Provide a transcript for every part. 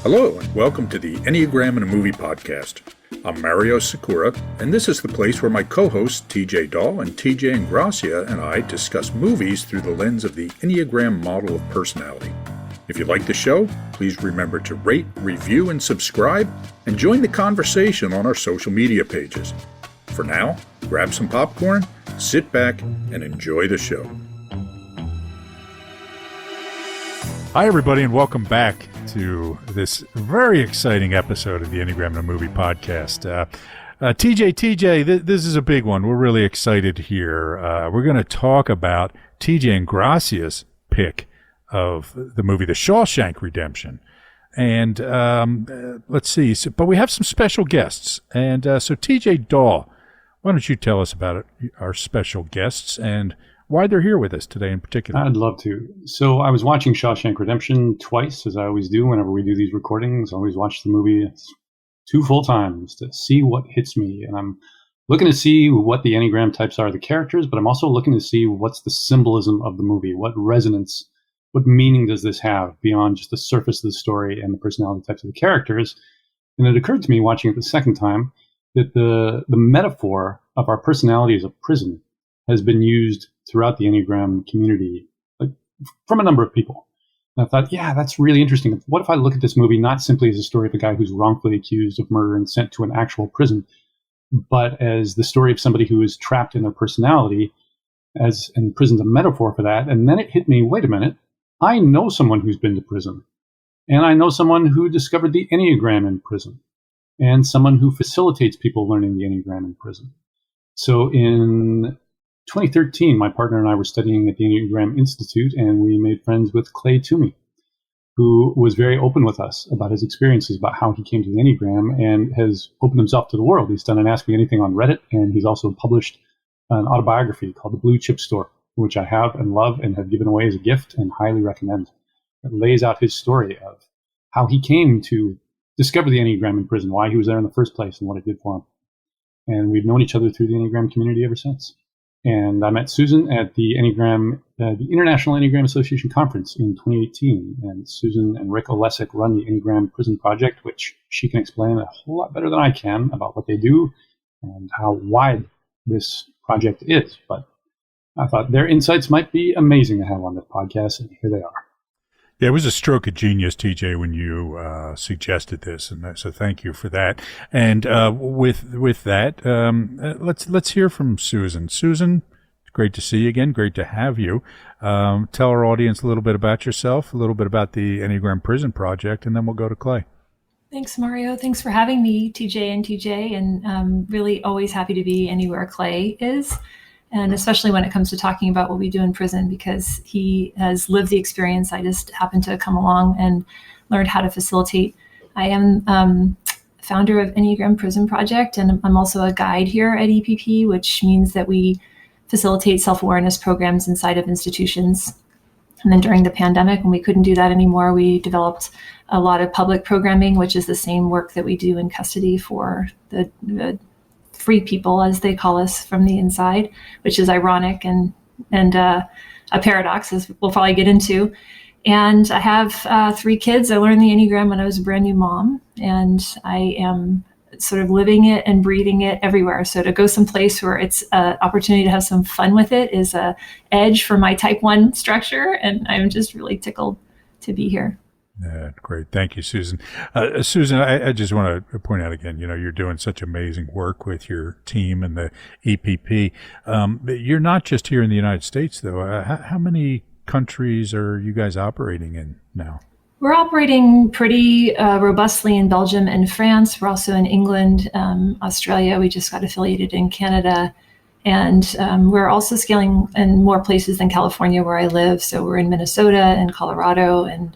Hello, and welcome to the Enneagram in a Movie podcast. I'm Mario Sikora, and this is the place where my co-hosts TJ Dawe and TJ Ingrassia and I discuss movies through the lens of the Enneagram model of personality. If you like the show, please remember to rate, review, and subscribe, and join the conversation on our social media pages. For now, grab some popcorn, sit back, and enjoy the show. Hi, everybody, and welcome back to this very exciting episode of the Enneagram in a Movie podcast. TJ, this is a big one. We're really excited here. We're going to talk about TJ Ingrassia's pick of the movie The Shawshank Redemption. And let's see, but we have some special guests. And so TJ Dawe, why don't you tell us about our special guests and why they're here with us today in particular? I'd love to. So I was watching Shawshank Redemption twice, as I always do whenever we do these recordings. I always watch the movie 2 full times to see what hits me. And I'm looking to see what the Enneagram types are of the characters, but I'm also looking to see what's the symbolism of the movie, what resonance, what meaning does this have beyond just the surface of the story and the personality types of the characters. And it occurred to me watching it the second time that the metaphor of our personality as a prison has been used throughout the Enneagram community, like, from a number of people. And I thought, yeah, that's really interesting. What if I look at this movie not simply as a story of a guy who's wrongfully accused of murder and sent to an actual prison, but as the story of somebody who is trapped in their personality, and prison's a metaphor for that. And then it hit me, wait a minute, I know someone who's been to prison. And I know someone who discovered the Enneagram in prison. And someone who facilitates people learning the Enneagram in prison. So in 2013, my partner and I were studying at the Enneagram Institute, and we made friends with Tumey, who was very open with us about his experiences, about how he came to the Enneagram, and has opened himself to the world. He's done an Ask Me Anything on Reddit, and he's also published an autobiography called The Blue Chip Store, which I have and love and have given away as a gift and highly recommend. It lays out his story of how he came to discover the Enneagram in prison, why he was there in the first place, and what it did for him. And we've known each other through the Enneagram community ever since. And I met Susan at the the International Enneagram Association Conference in 2018. And Susan and Rick Olesek run the Enneagram Prison Project, which she can explain a whole lot better than I can about what they do and how wide this project is. But I thought their insights might be amazing to have on this podcast, and here they are. Yeah, it was a stroke of genius, TJ, when you suggested this, and so thank you for that. And with that, let's hear from Susan. Susan, it's great to see you again. Great to have you. Tell our audience a little bit about yourself, a little bit about the Enneagram Prison Project, and then we'll go to Clay. Thanks, Mario. Thanks for having me, TJ and TJ, and really always happy to be anywhere Clay is. And especially when it comes to talking about what we do in prison, because he has lived the experience. I just happened to come along and learned how to facilitate. I am founder of Enneagram Prison Project, and I'm also a guide here at EPP, which means that we facilitate self-awareness programs inside of institutions. And then during the pandemic, when we couldn't do that anymore, we developed a lot of public programming, which is the same work that we do in custody for the free people, as they call us, from the inside, which is ironic and a paradox, as we'll probably get into. And I have 3 kids. I learned the Enneagram when I was a brand new mom, and I am sort of living it and breathing it everywhere. So to go someplace where it's an opportunity to have some fun with it is a edge for my type 1 structure, and I'm just really tickled to be here. Yeah, great. Thank you, Susan. Susan, I just want to point out again, you're doing such amazing work with your team and the EPP. You're not just here in the United States, though. How many countries are you guys operating in now? We're operating pretty robustly in Belgium and France. We're also in England, Australia. We just got affiliated in Canada. And we're also scaling in more places than California, where I live. So we're in Minnesota and Colorado and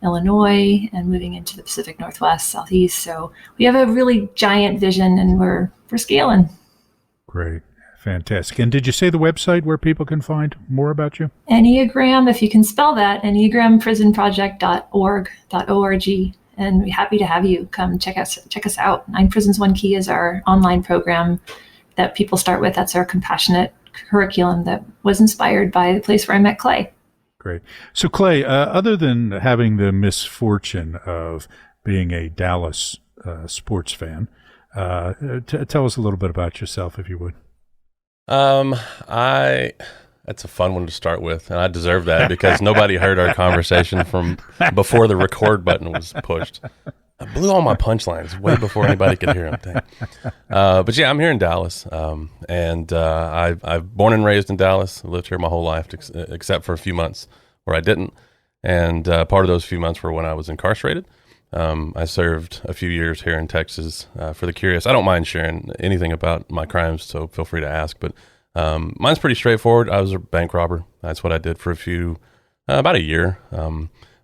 Illinois, and moving into the Pacific Northwest, Southeast. So we have a really giant vision, and we're scaling. Great. Fantastic. And did you say the website where people can find more about you? Enneagram, if you can spell that, enneagramprisonproject.org. And we're happy to have you come check us out. 9 Prisons, 1 Key is our online program that people start with. That's our compassionate curriculum that was inspired by the place where I met Clay. Great. So Clay, other than having the misfortune of being a Dallas sports fan. Tell us a little bit about yourself, if you would. That's a fun one to start with, and I deserve that because nobody heard our conversation from before the record button was pushed. I blew all my punchlines way before anybody could hear them. But yeah, I'm here in Dallas, and I've born and raised in Dallas. I lived here my whole life, except for a few months where I didn't. And part of those few months were when I was incarcerated. I served a few years here in Texas. For the curious, I don't mind sharing anything about my crimes, so feel free to ask. But mine's pretty straightforward. I was a bank robber. That's what I did for about a year,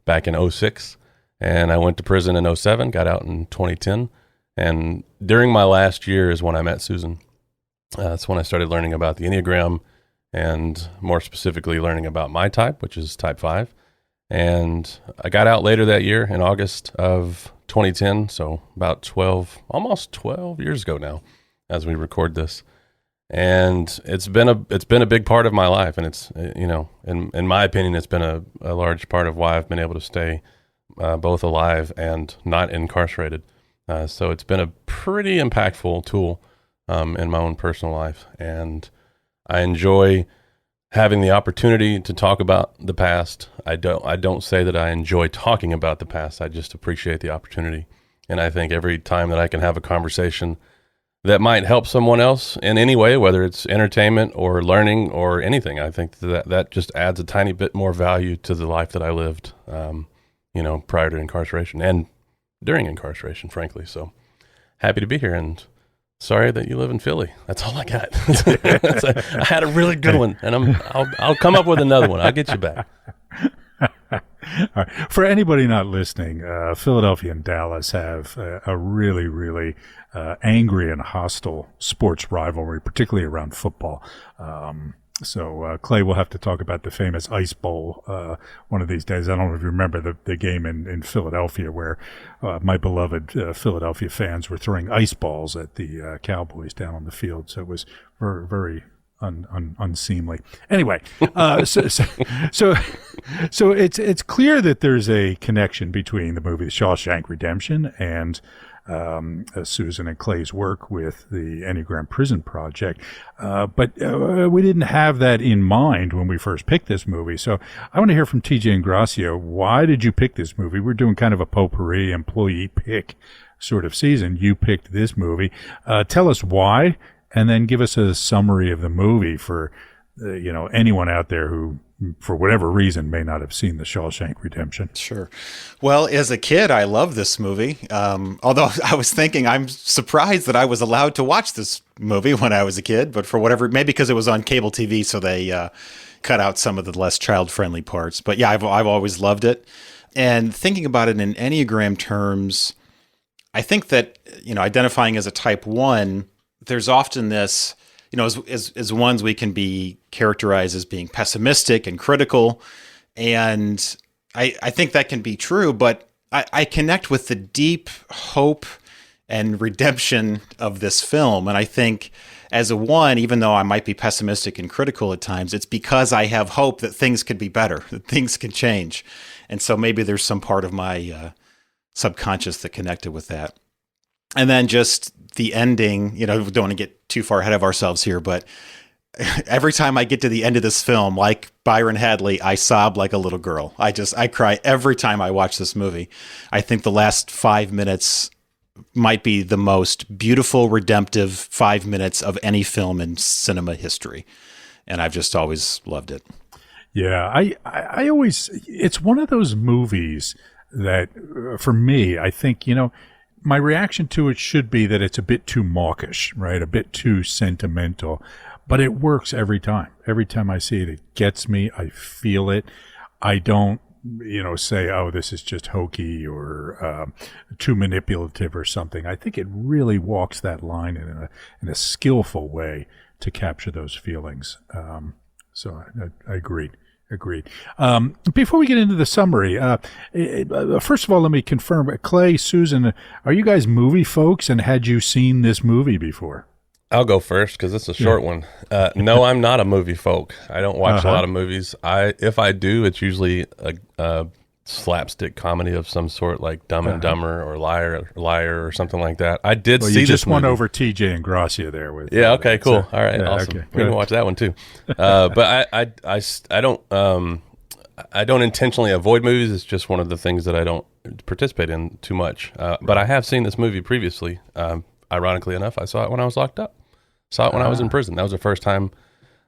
back in 2006. And I went to prison in 2007, got out in 2010. And during my last year is when I met Susan. That's when I started learning about the Enneagram, and more specifically learning about my type, which is type 5. And I got out later that year in August of 2010, so about almost 12 years ago now, as we record this. And it's been a big part of my life, and it's, in my opinion, it's been a large part of why I've been able to stay both alive and not incarcerated. So it's been a pretty impactful tool in my own personal life, and I enjoy having the opportunity to talk about the past. I don't say that I enjoy talking about the past. I just appreciate the opportunity. And I think every time that I can have a conversation that might help someone else in any way, whether it's entertainment or learning or anything, I think that just adds a tiny bit more value to the life that I lived, prior to incarceration and during incarceration, frankly. So happy to be here, and sorry that you live in Philly. That's all I got. I had a really good one, and I'll come up with another one. I'll get you back. All right. For anybody not listening, Philadelphia and Dallas have a really, really angry and hostile sports rivalry, particularly around football. So Clay will have to talk about the famous Ice Bowl one of these days. I don't know if you remember the game in Philadelphia where my beloved Philadelphia fans were throwing ice balls at the Cowboys down on the field. So it was very, very unseemly. Anyway, so it's clear that there's a connection between the movie The Shawshank Redemption and Susan and Clay's work with the Enneagram Prison Project. But we didn't have that in mind when we first picked this movie. So I want to hear from TJ Ingrassia. Why did you pick this movie? We're doing kind of a potpourri employee pick sort of season. You picked this movie. Tell us why, and then give us a summary of the movie for anyone out there who, for whatever reason, may not have seen The Shawshank Redemption. Sure. Well, as a kid, I loved this movie. Although I was thinking, I'm surprised that I was allowed to watch this movie when I was a kid, but for whatever, maybe because it was on cable TV, so they cut out some of the less child-friendly parts. But yeah, I've always loved it. And thinking about it in Enneagram terms, I think that, identifying as a type 1, there's often this, as ones, we can be characterized as being pessimistic and critical. And I think that can be true, but I connect with the deep hope and redemption of this film. And I think as a 1, even though I might be pessimistic and critical at times, it's because I have hope that things could be better, that things can change. And so maybe there's some part of my subconscious that connected with that. And then just the ending, we don't want to get too far ahead of ourselves here, but every time I get to the end of this film, like Byron Hadley, I sob like a little girl. I cry every time I watch this movie. I think the last 5 minutes might be the most beautiful, redemptive 5 minutes of any film in cinema history. And I've just always loved it. Yeah, I always, it's one of those movies that, for me, I think, my reaction to it should be that it's a bit too mawkish, right? A bit too sentimental, but it works every time. Every time I see it, it gets me. I feel it. I don't, say, oh, this is just hokey or too manipulative or something. I think it really walks that line in a skillful way to capture those feelings. So I agreed. Agreed. Before we get into the summary, first of all, let me confirm, Clay, Susan, are you guys movie folks, and had you seen this movie before? I'll go first because it's a short one. No, I'm not a movie folk. I don't watch a lot of movies. If I do, it's usually slapstick comedy of some sort, like Dumb and Dumber or Liar or something like that. I did well, see you just this movie. won over TJ Ingrassia there with. Yeah. Okay. Cool. All right. Yeah, Awesome. okay, We can watch that one too. But I don't intentionally avoid movies. It's just one of the things that I don't participate in too much. But I have seen this movie previously. Ironically enough, I saw it when I was locked up. Saw it when I was in prison. That was the first time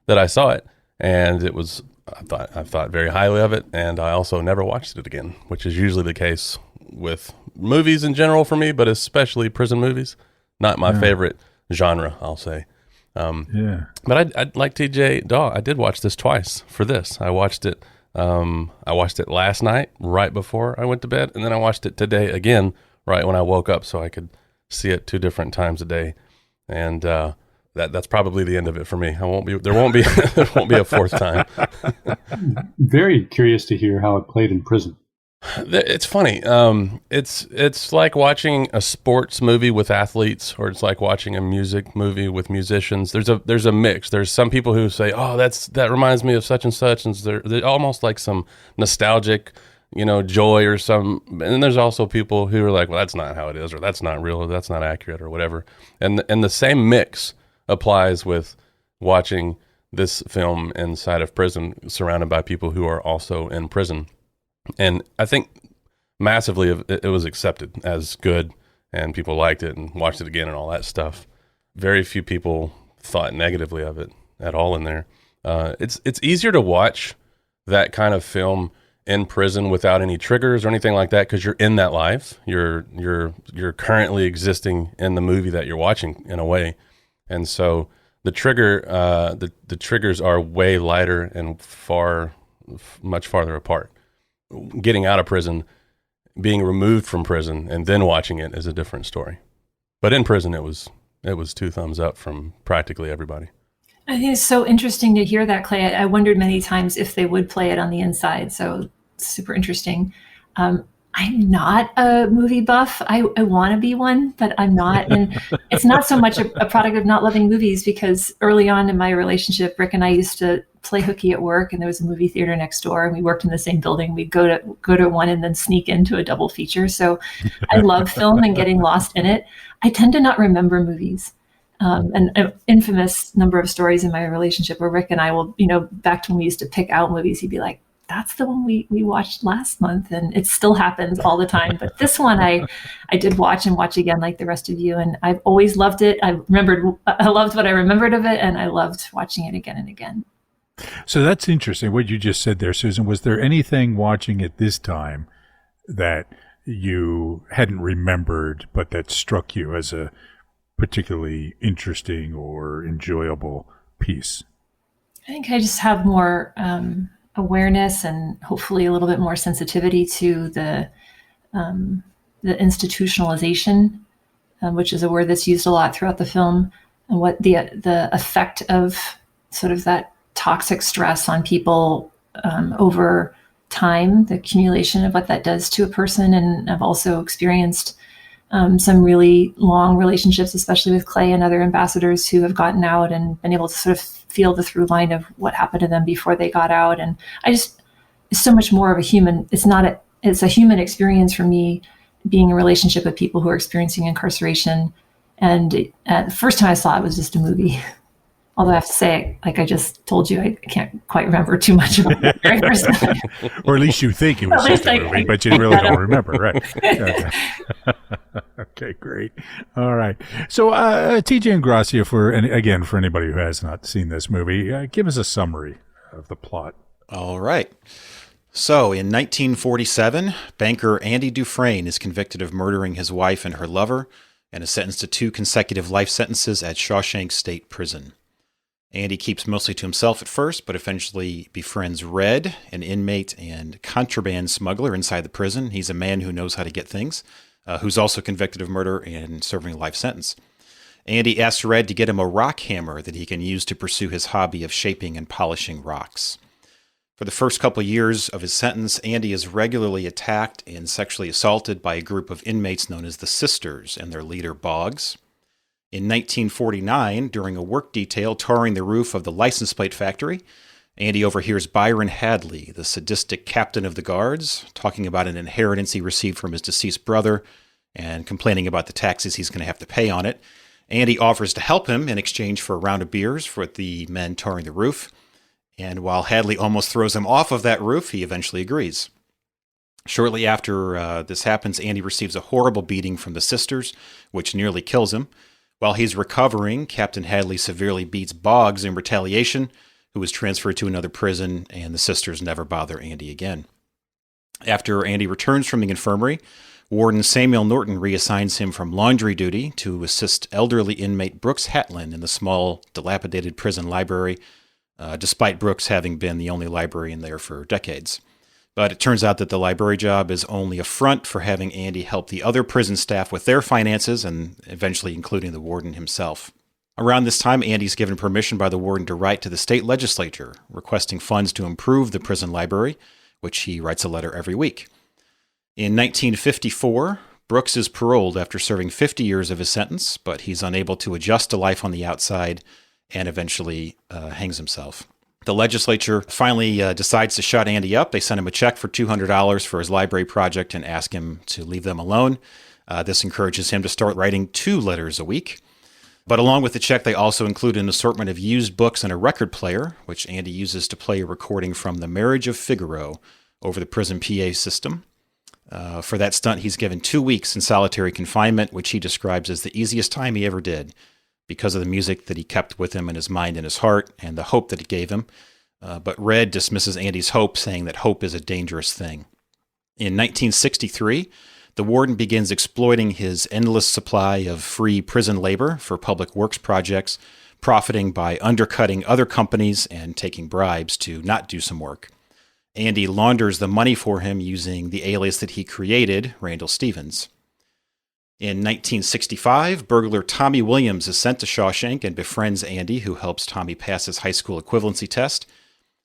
that I saw it, and it was. I thought very highly of it, and I also never watched it again, which is usually the case with movies in general for me, but especially prison movies. Not my favorite genre, I'll say. But I like TJ Dawe. I did watch this twice for this. I watched it last night right before I went to bed, and then I watched it today again right when I woke up, so I could see it 2 different times a day. And that's probably the end of it for me. There won't be there won't be a fourth time. Very curious to hear how it played in prison. It's funny. It's like watching a sports movie with athletes, or it's like watching a music movie with musicians. There's a mix. There's some people who say, "Oh, that reminds me of such and such," and they're almost like some nostalgic, joy or some. And then there's also people who are like, "Well, that's not how it is," or "That's not real," or "That's not accurate," or whatever. And the same mix applies with watching this film inside of prison, surrounded by people who are also in prison. And I think massively it was accepted as good, and people liked it and watched it again and all that stuff. Very few people thought negatively of it at all in there. It's easier to watch that kind of film in prison without any triggers or anything like that, because you're in that life. You're currently existing in the movie that you're watching in a way. And so the triggers are way lighter and much farther apart. Getting out of prison, being removed from prison, and then watching it is a different story. But in prison, it was 2 thumbs up from practically everybody. I think it's so interesting to hear that, Clay. I wondered many times if they would play it on the inside. So super interesting. I'm not a movie buff. I want to be one, but I'm not. And it's not so much a product of not loving movies, because early on in my relationship, Rick and I used to play hooky at work, and there was a movie theater next door, and we worked in the same building. We'd go to one and then sneak into a double feature. So I love film and getting lost in it. I tend to not remember movies. And an infamous number of stories in my relationship where Rick and I will, back to when we used to pick out movies, he'd be like, "That's the one we watched last month." And it still happens all the time. But this one I did watch again, like the rest of you. And I've always loved it. I loved what I remembered of it. And I loved watching it again and again. So that's interesting what you just said there, Susan. Was there anything watching it this time that you hadn't remembered, but that struck you as a particularly interesting or enjoyable piece? I think I just have more awareness and hopefully a little bit more sensitivity to the institutionalization, which is a word that's used a lot throughout the film, and what the effect of sort of that toxic stress on people over time, the accumulation of what that does to a person. And I've also experienced some really long relationships, especially with Clay and other ambassadors who have gotten out and been able to sort of feel the through line of what happened to them before they got out. And it's so much more of a human, it's a human experience for me, being in a relationship with people who are experiencing incarceration. And the first time I saw it was just a movie. Although I have to say, like I just told you, I can't quite remember too much about it very first time. Or at least you think it was just a movie, but you really don't remember, right? Okay. Okay, great. All right. So, TJ Ingrassia, for anybody who has not seen this movie, give us a summary of the plot. All right. So, in 1947, banker Andy Dufresne is convicted of murdering his wife and her lover, and is sentenced to 2 consecutive life sentences at Shawshank State Prison. Andy keeps mostly to himself at first, but eventually befriends Red, an inmate and contraband smuggler inside the prison. He's a man who knows how to get things, who's also convicted of murder and serving a life sentence. Andy asks Red to get him a rock hammer that he can use to pursue his hobby of shaping and polishing rocks. For the first couple years of his sentence, Andy is regularly attacked and sexually assaulted by a group of inmates known as the Sisters and their leader, Boggs. In 1949, during a work detail touring the roof of the license plate factory, Andy overhears Byron Hadley, the sadistic captain of the guards, talking about an inheritance he received from his deceased brother and complaining about the taxes he's going to have to pay on it. Andy offers to help him in exchange for a round of beers for the men touring the roof. And while Hadley almost throws him off of that roof, he eventually agrees. Shortly after this happens, Andy receives a horrible beating from the sisters, which nearly kills him. While he's recovering, Captain Hadley severely beats Boggs in retaliation, who is transferred to another prison, and the sisters never bother Andy again. After Andy returns from the infirmary, Warden Samuel Norton reassigns him from laundry duty to assist elderly inmate Brooks Hatlin in the small, dilapidated prison library, despite Brooks having been the only librarian there for decades. But it turns out that the library job is only a front for having Andy help the other prison staff with their finances, and eventually including the warden himself. Around this time, Andy's given permission by the warden to write to the state legislature, requesting funds to improve the prison library, which he writes a letter every week. In 1954, Brooks is paroled after serving 50 years of his sentence, but he's unable to adjust to life on the outside and eventually hangs himself. The legislature finally decides to shut Andy up. They send him a check for $200 for his library project and ask him to leave them alone. This encourages him to start writing 2 letters a week. But along with the check, they also include an assortment of used books and a record player, which Andy uses to play a recording from The Marriage of Figaro over the prison PA system. For that stunt, he's given 2 weeks in solitary confinement, which he describes as the easiest time he ever did, because of the music that he kept with him in his mind and his heart, and the hope that it gave him. But Red dismisses Andy's hope, saying that hope is a dangerous thing. In 1963, the warden begins exploiting his endless supply of free prison labor for public works projects, profiting by undercutting other companies and taking bribes to not do some work. Andy launders the money for him using the alias that he created, Randall Stevens. In 1965, burglar Tommy Williams is sent to Shawshank and befriends Andy, who helps Tommy pass his high school equivalency test.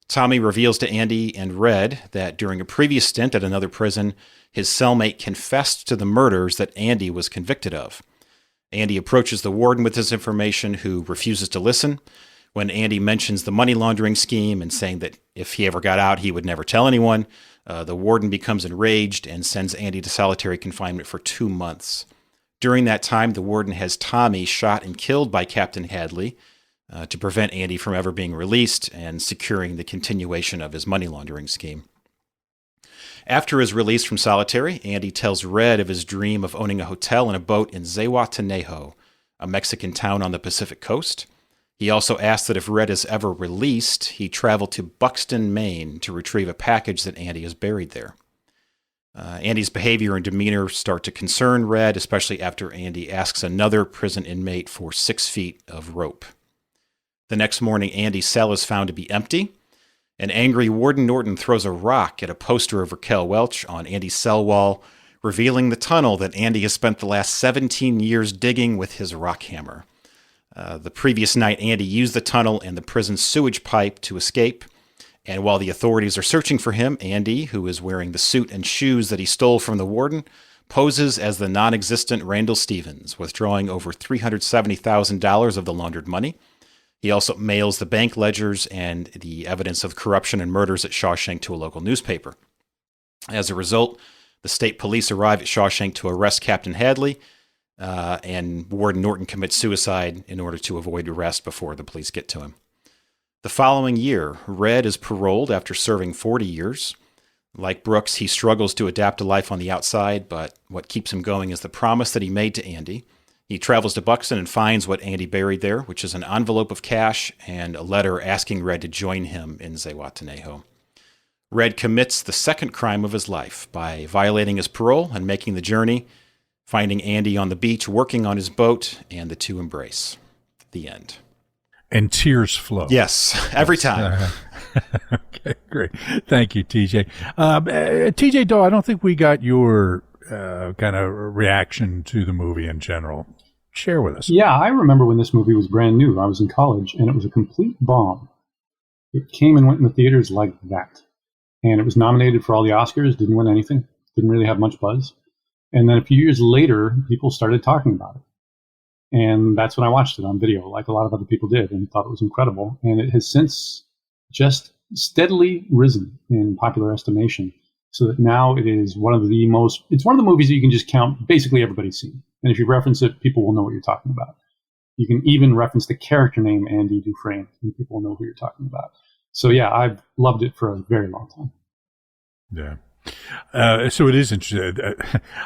Tommy reveals to Andy and Red that during a previous stint at another prison, his cellmate confessed to the murders that Andy was convicted of. Andy approaches the warden with this information, who refuses to listen. When Andy mentions the money laundering scheme and saying that if he ever got out, he would never tell anyone, the warden becomes enraged and sends Andy to solitary confinement for 2 months. During that time, the warden has Tommy shot and killed by Captain Hadley to prevent Andy from ever being released and securing the continuation of his money laundering scheme. After his release from solitary, Andy tells Red of his dream of owning a hotel and a boat in Zihuatanejo, a Mexican town on the Pacific coast. He also asks that if Red is ever released, he travel to Buxton, Maine to retrieve a package that Andy has buried there. Andy's behavior and demeanor start to concern Red, especially after Andy asks another prison inmate for 6 feet of rope. The next morning, Andy's cell is found to be empty. An angry Warden Norton throws a rock at a poster of Raquel Welch on Andy's cell wall, revealing the tunnel that Andy has spent the last 17 years digging with his rock hammer. The previous night, Andy used the tunnel and the prison sewage pipe to escape. And while the authorities are searching for him, Andy, who is wearing the suit and shoes that he stole from the warden, poses as the non-existent Randall Stevens, withdrawing over $370,000 of the laundered money. He also mails the bank ledgers and the evidence of corruption and murders at Shawshank to a local newspaper. As a result, the state police arrive at Shawshank to arrest Captain Hadley, and Warden Norton commits suicide in order to avoid arrest before the police get to him. The following year, Red is paroled after serving 40 years. Like Brooks, he struggles to adapt to life on the outside, but what keeps him going is the promise that he made to Andy. He travels to Buxton and finds what Andy buried there, which is an envelope of cash and a letter asking Red to join him in Zihuatanejo. Red commits the second crime of his life by violating his parole and making the journey, finding Andy on the beach working on his boat, and the two embrace. The end. And tears flow. Yes, every time. Okay, great. Thank you, TJ. TJ Dawe, I don't think we got your kind of reaction to the movie in general. Share with us. Yeah, I remember when this movie was brand new. I was in college, and it was a complete bomb. It came and went in the theaters like that. And it was nominated for all the Oscars, didn't win anything, didn't really have much buzz. And then a few years later, people started talking about it. And that's when I watched it on video, like a lot of other people did, and thought it was incredible. And it has since just steadily risen in popular estimation, so that now it is one of the movies that you can just count basically everybody's seen. And if you reference it, people will know what you're talking about. You can even reference the character name Andy Dufresne, and people will know who you're talking about. So yeah, I've loved it for a very long time. Yeah. So it is interesting.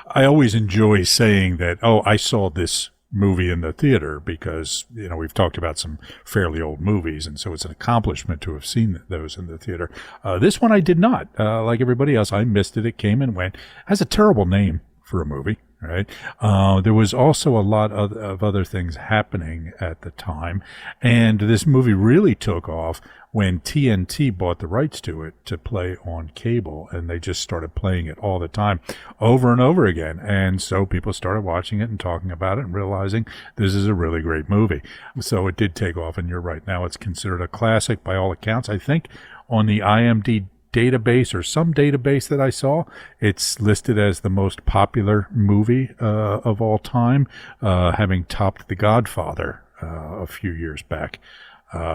I always enjoy saying that, I saw this movie in the theater because, we've talked about some fairly old movies, and so it's an accomplishment to have seen those in the theater. This one I did not. Like everybody else, I missed it. It came and went. It has a terrible name for a movie. Right. There was also a lot of other things happening at the time. And this movie really took off when TNT bought the rights to it to play on cable. And they just started playing it all the time, over and over again. And so people started watching it and talking about it and realizing this is a really great movie. So it did take off. And you're right. Now it's considered a classic by all accounts. I think on the IMDb database, or some database that I saw, it's listed as the most popular movie of all time, having topped The Godfather a few years back.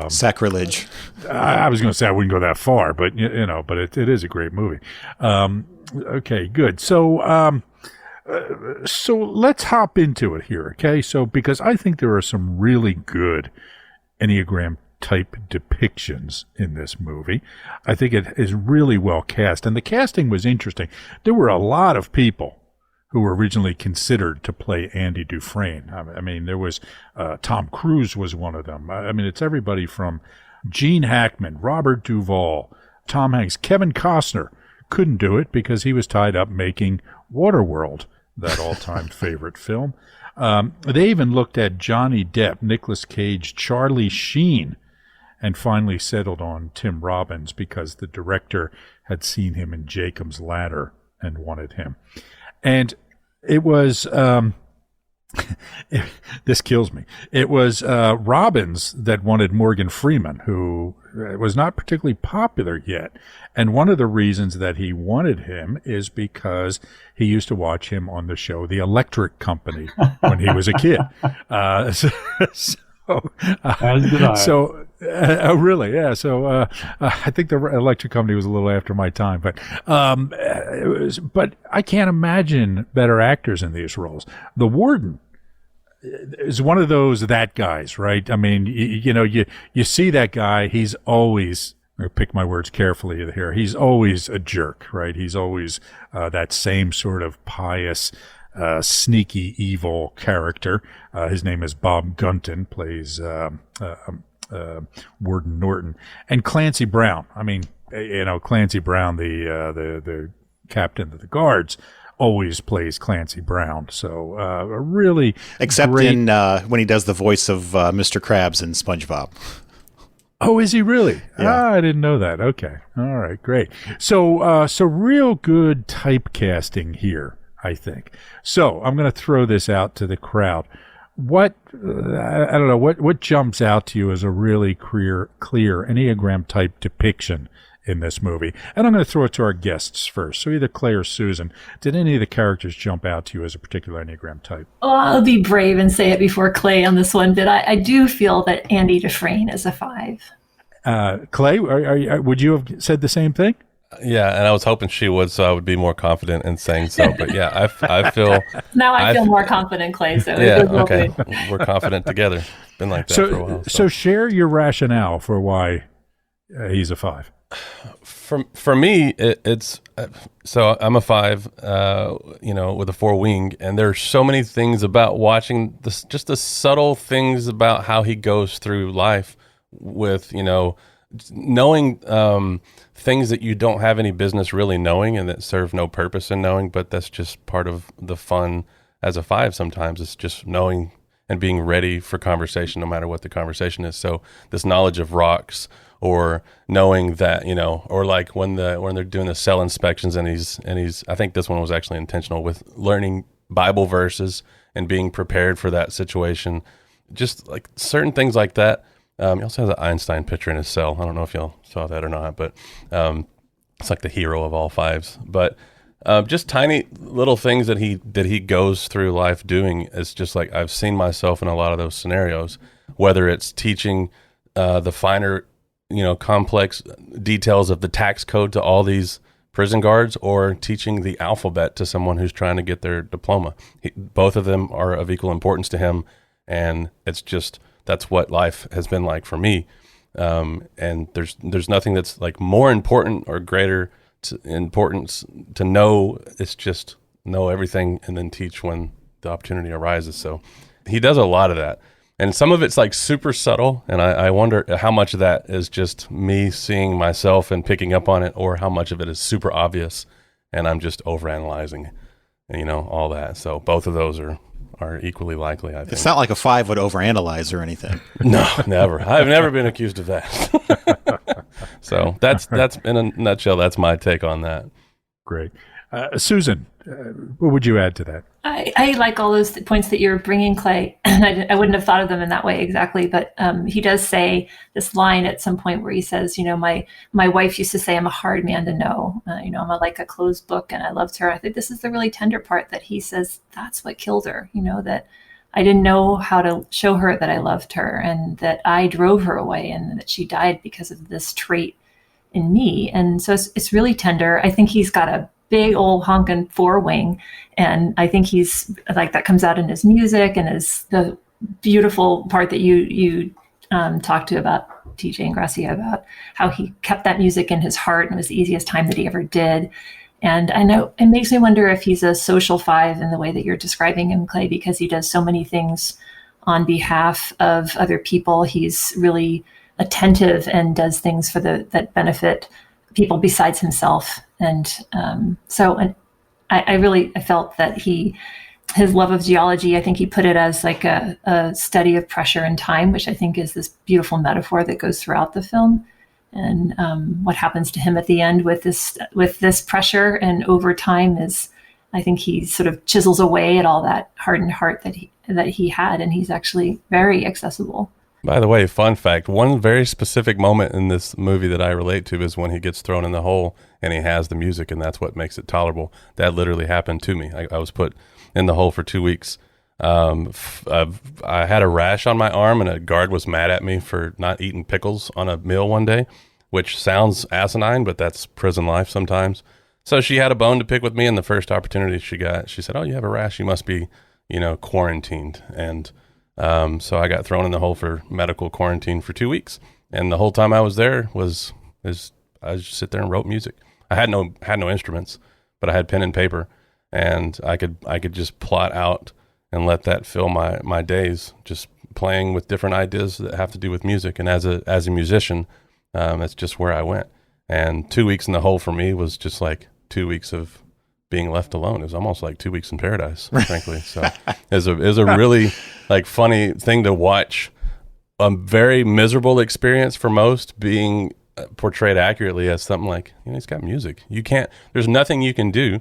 Sacrilege. I was going to say I wouldn't go that far, but but it is a great movie. Okay, good. So let's hop into it here. Okay, so because I think there are some really good Enneagram type depictions in this movie. I think it is really well cast, and the casting was interesting. There were a lot of people who were originally considered to play Andy Dufresne. I mean, there was Tom Cruise was one of them. I mean, it's everybody from Gene Hackman, Robert Duvall, Tom Hanks, Kevin Costner couldn't do it because he was tied up making Waterworld, that all-time favorite film. They even looked at Johnny Depp, Nicolas Cage, Charlie Sheen, and finally settled on Tim Robbins because the director had seen him in Jacob's Ladder and wanted him. And it was, this kills me, it was Robbins that wanted Morgan Freeman, who was not particularly popular yet. And one of the reasons that he wanted him is because he used to watch him on the show The Electric Company when he was a kid. As did I. So, really, yeah. So, I think the Electric Company was a little after my time, but I can't imagine better actors in these roles. The Warden is one of that guys, right? I mean, you see that guy, he's always, I pick my words carefully here, he's always a jerk, right? He's always that same sort of pious, sneaky, evil character. His name is Bob Gunton, plays Warden Norton, and Clancy Brown. I mean, Clancy Brown, the captain of the guards, always plays Clancy Brown. So a really except great... in when he does the voice of Mr. Krabs in SpongeBob. Oh, is he really? Yeah. I didn't know that. Okay, all right, great. So real good typecasting here, I think. So I'm going to throw this out to the crowd. What I don't know. What jumps out to you as a really clear Enneagram type depiction in this movie? And I'm going to throw it to our guests first. So either Clay or Susan, did any of the characters jump out to you as a particular Enneagram type? Oh, I'll be brave and say it before Clay on this one, but I do feel that Andy Dufresne is a 5. Clay, would you have said the same thing? Yeah, and I was hoping she would, so I would be more confident in saying so. But yeah, I feel now I feel more confident, Clay. So yeah, okay, we're confident together. It's been like that for a while. So share your rationale for why he's a 5. For me, it's so I'm a 5, with a 4 wing, and there's so many things about watching this, just the subtle things about how he goes through life with, knowing things that you don't have any business really knowing and that serve no purpose in knowing, but that's just part of the fun as a 5 sometimes. It's just knowing and being ready for conversation no matter what the conversation is. So this knowledge of rocks, or knowing that, or like when they're doing the cell inspections and he's I think this one was actually intentional with learning Bible verses and being prepared for that situation. Just like certain things like that. He also has an Einstein picture in his cell. I don't know if y'all saw that or not, but it's like the hero of all 5s. But just tiny little things that he goes through life doing. It's just like I've seen myself in a lot of those scenarios, whether it's teaching the finer complex details of the tax code to all these prison guards, or teaching the alphabet to someone who's trying to get their diploma. Both of them are of equal importance to him, and that's what life has been like for me. And there's nothing that's like more important or greater importance to know. It's just know everything and then teach when the opportunity arises. So he does a lot of that. And some of it's like super subtle, and I wonder how much of that is just me seeing myself and picking up on it, or how much of it is super obvious and I'm just overanalyzing, all that. So both of those are equally likely, I think. It's not like a 5 would overanalyze or anything. No, never. I've never been accused of that. So that's in a nutshell, that's my take on that. Great. Susan, what would you add to that? I like all those points that you're bringing, Clay. I wouldn't have thought of them in that way exactly, but he does say this line at some point where he says, my wife used to say I'm a hard man to know. I'm like a closed book, and I loved her. I think this is the really tender part, that he says that's what killed her, that I didn't know how to show her that I loved her, and that I drove her away, and that she died because of this trait in me. And so it's really tender. I think he's got a big old honkin' four-wing, and I think he's like, that comes out in his music, and is the beautiful part that you talked to about TJ Ingrassia, about how he kept that music in his heart, and it was the easiest time that he ever did. And I know it makes me wonder if he's a social 5 in the way that you're describing him, Clay, because he does so many things on behalf of other people. He's really attentive and does things for that benefit people besides himself. And I felt that his love of geology, I think he put it as like a study of pressure and time, which I think is this beautiful metaphor that goes throughout the film. And what happens to him at the end with this pressure and over time is, I think he sort of chisels away at all that hardened heart that he had, and he's actually very accessible. By the way, fun fact, one very specific moment in this movie that I relate to is when he gets thrown in the hole and he has the music, and that's what makes it tolerable. That literally happened to me. I was put in the hole for 2 weeks. I had a rash on my arm, and a guard was mad at me for not eating pickles on a meal one day, which sounds asinine, but that's prison life sometimes. So she had a bone to pick with me, and the first opportunity she got, she said, "Oh, you have a rash. You must be, quarantined." And so I got thrown in the hole for medical quarantine for 2 weeks. And the whole time I was there I just sit there and wrote music. I had no instruments, but I had pen and paper, and I could just plot out and let that fill my days, just playing with different ideas that have to do with music. And as a musician, that's just where I went. And 2 weeks in the hole for me was just like 2 weeks of being left alone. It was almost like 2 weeks in paradise, frankly. So it was a really like funny thing to watch. A very miserable experience for most being portrayed accurately as something like, he's got music. There's nothing you can do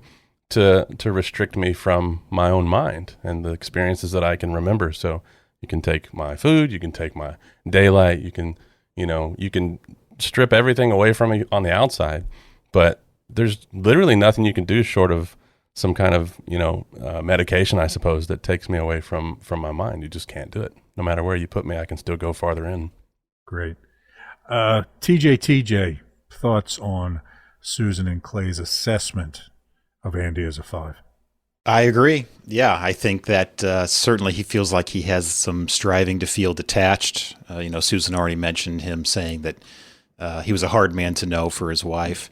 to restrict me from my own mind and the experiences that I can remember. So you can take my food, you can take my daylight, you can strip everything away from me on the outside, but there's literally nothing you can do short of some kind of, medication, I suppose, that takes me away from my mind. You just can't do it. No matter where you put me, I can still go farther in. Great. TJ, thoughts on Susan and Clay's assessment of Andy as a 5? I agree. Yeah, I think that certainly he feels like he has some striving to feel detached. Susan already mentioned him saying that he was a hard man to know for his wife.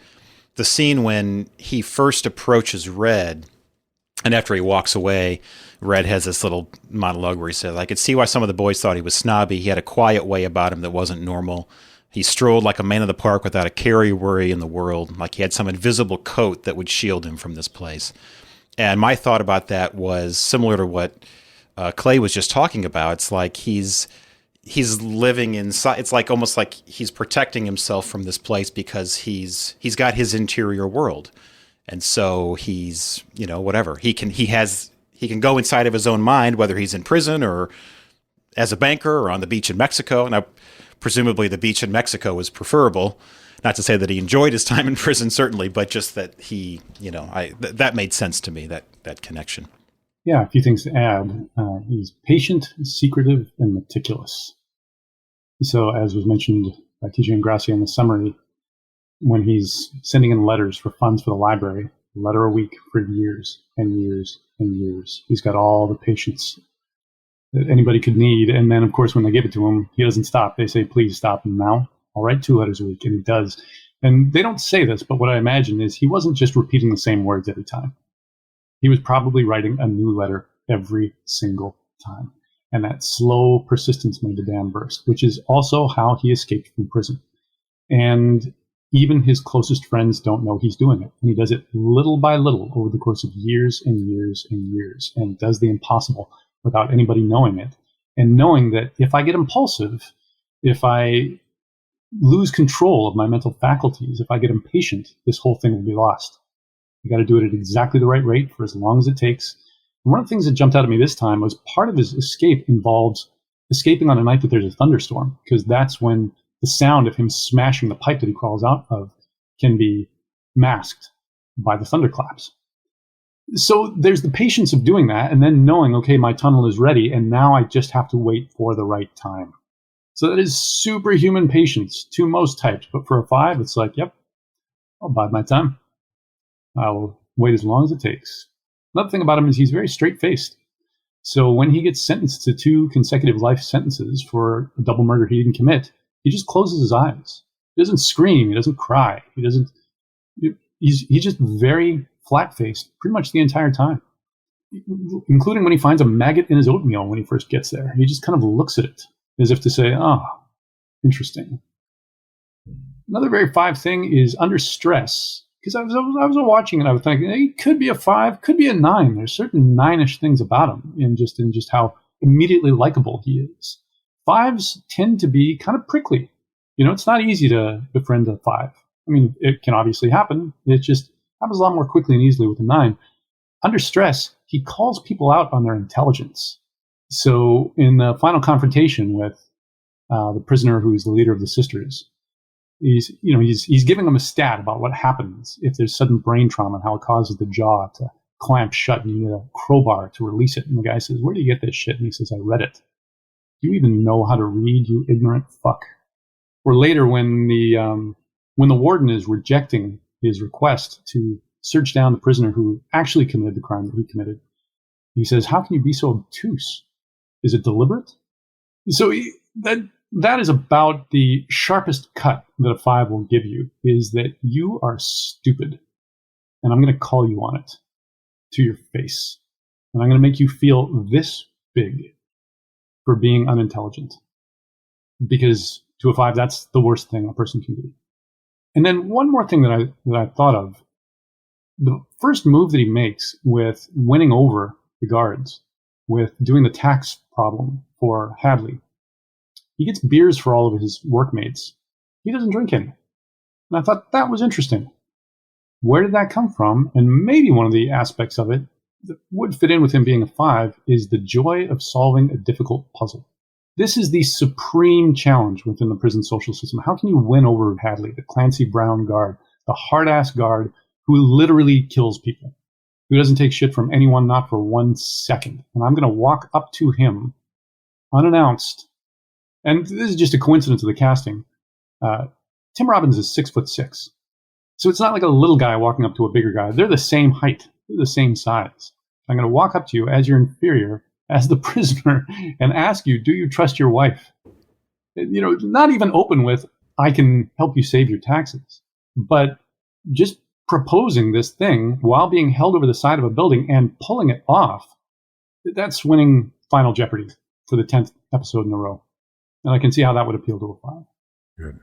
The scene when he first approaches Red, and after he walks away, Red has this little monologue where he says, "I could see why some of the boys thought he was snobby. He had a quiet way about him that wasn't normal. He strolled like a man of the park without a care or worry in the world, like he had some invisible coat that would shield him from this place." And my thought about that was similar to what Clay was just talking about. It's like he's living inside. It's like almost like he's protecting himself from this place because he's got his interior world, and so he's whatever he can go inside of his own mind, whether he's in prison or as a banker or on the beach in Mexico. Now, presumably the beach in Mexico is preferable. Not to say that he enjoyed his time in prison, certainly, but just that he, that made sense to me, that connection. Yeah, a few things to add. He's patient, secretive, and meticulous. So as was mentioned by TJ Ingrassia in the summary, when he's sending in letters for funds for the library, a letter a week for years and years and years. He's got all the patience that anybody could need. And then, of course, when they give it to him, he doesn't stop. They say, please stop. And now I'll write 2 letters a week. And he does. And they don't say this, but what I imagine is he wasn't just repeating the same words every time. He was probably writing a new letter every single time. And that slow persistence made the dam burst, which is also how he escaped from prison. And even his closest friends don't know he's doing it. And he does it little by little over the course of years and years and years, and does the impossible without anybody knowing it. And knowing that if I get impulsive, if I lose control of my mental faculties, if I get impatient, this whole thing will be lost. You got to do it at exactly the right rate for as long as it takes. And one of the things that jumped out at me this time was part of his escape involves escaping on a night that there's a thunderstorm, because that's when the sound of him smashing the pipe that he crawls out of can be masked by the thunderclaps. So there's the patience of doing that, and then knowing, okay, my tunnel is ready, and now I just have to wait for the right time. So that is superhuman patience to most types. But for a 5, it's like, yep, I'll bide my time. I'll wait as long as it takes. Another thing about him is he's very straight-faced. So when he gets sentenced to 2 consecutive life sentences for a double murder he didn't commit, he just closes his eyes. He doesn't scream. He doesn't cry. He's just very flat-faced pretty much the entire time, including when he finds a maggot in his oatmeal when he first gets there. He just kind of looks at it as if to say, interesting. Another very 5 thing is under stress. Because I was watching it, I was thinking, he could be a 5, could be a 9. There's certain 9-ish things about him in just how immediately likable he is. 5s tend to be kind of prickly. It's not easy to befriend a 5. I mean, it can obviously happen. It just happens a lot more quickly and easily with a 9. Under stress, he calls people out on their intelligence. So in the final confrontation with the prisoner who's the leader of the sisters, he's giving them a stat about what happens if there's sudden brain trauma and how it causes the jaw to clamp shut and you need a crowbar to release it. And the guy says, where do you get this shit? And he says, I read it. Do you even know how to read, you ignorant fuck? Or later when the warden is rejecting his request to search down the prisoner who actually committed the crime that he committed, he says, how can you be so obtuse? Is it deliberate? So that is about the sharpest cut that a 5 will give you, is that you are stupid. And I'm going to call you on it to your face. And I'm going to make you feel this big for being unintelligent. Because to a 5, that's the worst thing a person can do. And then one more thing that I thought of. The first move that he makes with winning over the guards, with doing the tax problem for Hadley, he gets beers for all of his workmates. He doesn't drink any. And I thought that was interesting. Where did that come from? And maybe one of the aspects of it that would fit in with him being a 5 is the joy of solving a difficult puzzle. This is the supreme challenge within the prison social system. How can you win over Hadley, the Clancy Brown guard, the hard-ass guard who literally kills people, who doesn't take shit from anyone, not for 1 second? And I'm going to walk up to him unannounced. And this is just a coincidence of the casting. Tim Robbins is 6'6". So it's not like a little guy walking up to a bigger guy. They're the same height. They're the same size. I'm going to walk up to you as your inferior, as the prisoner, and ask you, do you trust your wife? Not even open with, I can help you save your taxes. But just proposing this thing while being held over the side of a building and pulling it off, that's winning Final Jeopardy for the 10th episode in a row. And I can see how that would appeal to a 5. Good.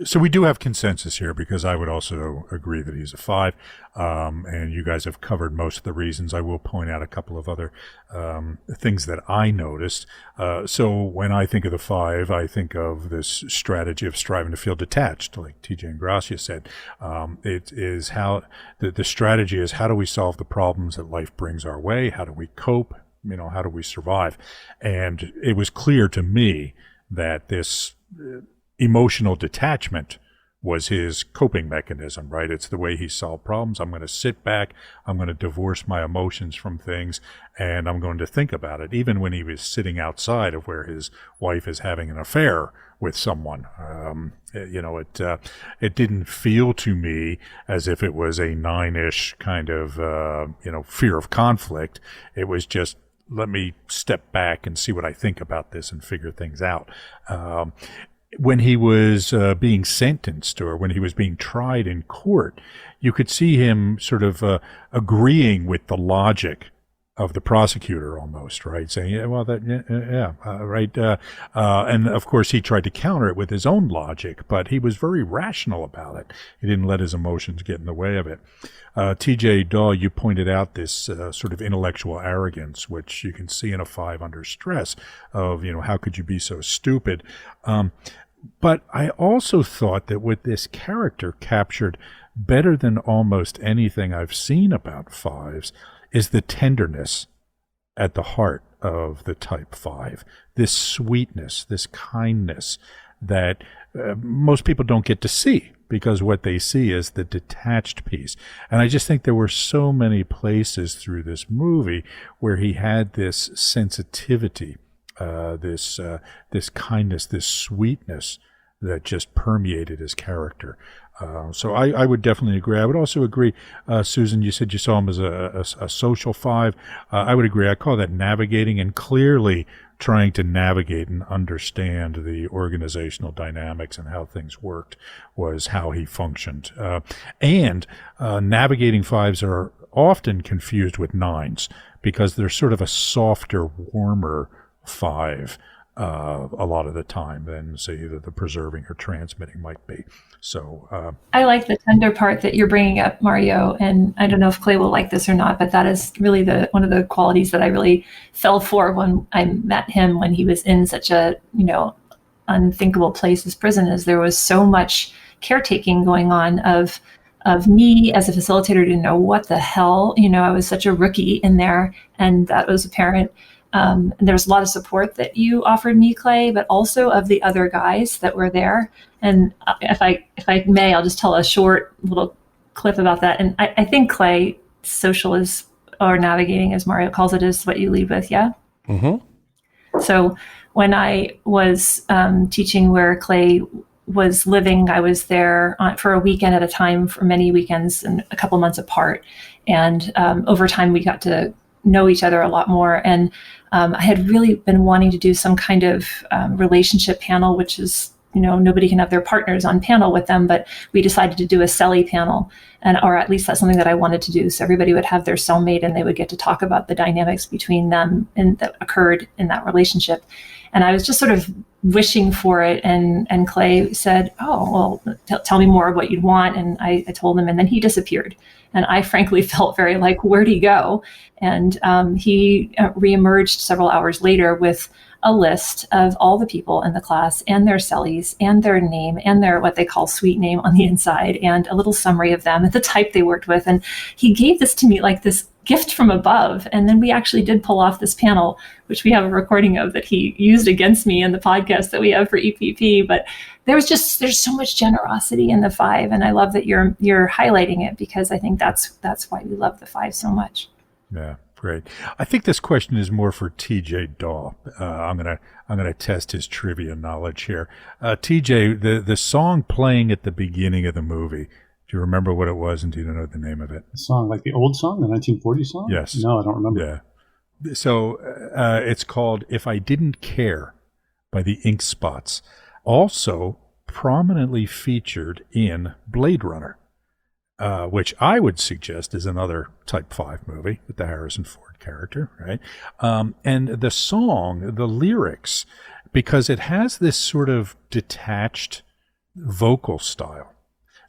So we do have consensus here, because I would also agree that he's a 5. And you guys have covered most of the reasons. I will point out a couple of other things that I noticed. So when I think of the 5, I think of this strategy of striving to feel detached, like TJ Ingrassia said. It is how the strategy is, how do we solve the problems that life brings our way? How do we cope? How do we survive? And it was clear to me that this emotional detachment was his coping mechanism, right? It's the way he solved problems. I'm going to sit back, I'm going to divorce my emotions from things, and I'm going to think about it. Even when he was sitting outside of where his wife is having an affair with someone, it didn't feel to me as if it was a 9-ish kind of, fear of conflict. It was just, let me step back and see what I think about this and figure things out. When he was being sentenced or when he was being tried in court, you could see him sort of agreeing with the logic of the prosecutor almost, right? Saying, right. And of course, he tried to counter it with his own logic, but he was very rational about it. He didn't let his emotions get in the way of it. TJ Dawe, you pointed out this sort of intellectual arrogance, which you can see in a 5 under stress of, how could you be so stupid? But I also thought that what this character captured better than almost anything I've seen about 5s is the tenderness at the heart of the type 5, this sweetness, this kindness that most people don't get to see, because what they see is the detached piece. And I just think there were so many places through this movie where he had this sensitivity, this kindness, this sweetness that just permeated his character. So I would definitely agree. I would also agree, Susan, you said you saw him as a social 5. I would agree. I call that navigating, and clearly trying to navigate and understand the organizational dynamics and how things worked was how he functioned. And navigating 5s are often confused with 9s because they're sort of a softer, warmer 5 a lot of the time than, say, either the preserving or transmitting might be. So I like the tender part that you're bringing up, Mario, and I don't know if Clay will like this or not, but that is really one of the qualities that I really fell for when I met him, when he was in such a unthinkable place as prison. Is there was so much caretaking going on of me as a facilitator. Didn't know what the hell, I was such a rookie in there, and that was apparent. There's a lot of support that you offered me, Clay, but also of the other guys that were there. And if I may, I'll just tell a short little clip about that. And I think, Clay, social is, or navigating, as Mario calls it, is what you lead with, yeah? Mm-hmm. So when I was teaching where Clay was living, I was there for a weekend at a time, for many weekends and a couple months apart. And over time, we got to know each other a lot more. And I had really been wanting to do some kind of relationship panel, which is, nobody can have their partners on panel with them, but we decided to do a cellie panel, or at least that's something that I wanted to do. So everybody would have their cellmate and they would get to talk about the dynamics between them and that occurred in that relationship. And I was just sort of wishing for it. And Clay said, "Oh, well, tell me more of what you'd want." And I told him, and then he disappeared. And I frankly felt very like, where'd he go? And he reemerged several hours later with a list of all the people in the class and their cellies and their name and their what they call sweet name on the inside, and a little summary of them and the type they worked with. And he gave this to me like this gift from above. And then we actually did pull off this panel, which we have a recording of that he used against me in the podcast that we have for EPP. But there's so much generosity in the 5. And I love that you're highlighting it, because I think that's why we love the 5 so much. Yeah, great. I think this question is more for TJ Dawe. I'm gonna test his trivia knowledge here. TJ, the song playing at the beginning of the movie, do you remember what it was, and do you know the name of it? The song, like the old song, the 1940 song? Yes. No, I don't remember. Yeah. So it's called "If I Didn't Care" by the Ink Spots. Also prominently featured in Blade Runner, which I would suggest is another Type 5 movie with the Harrison Ford character, right? And the song, the lyrics, because it has this sort of detached vocal style.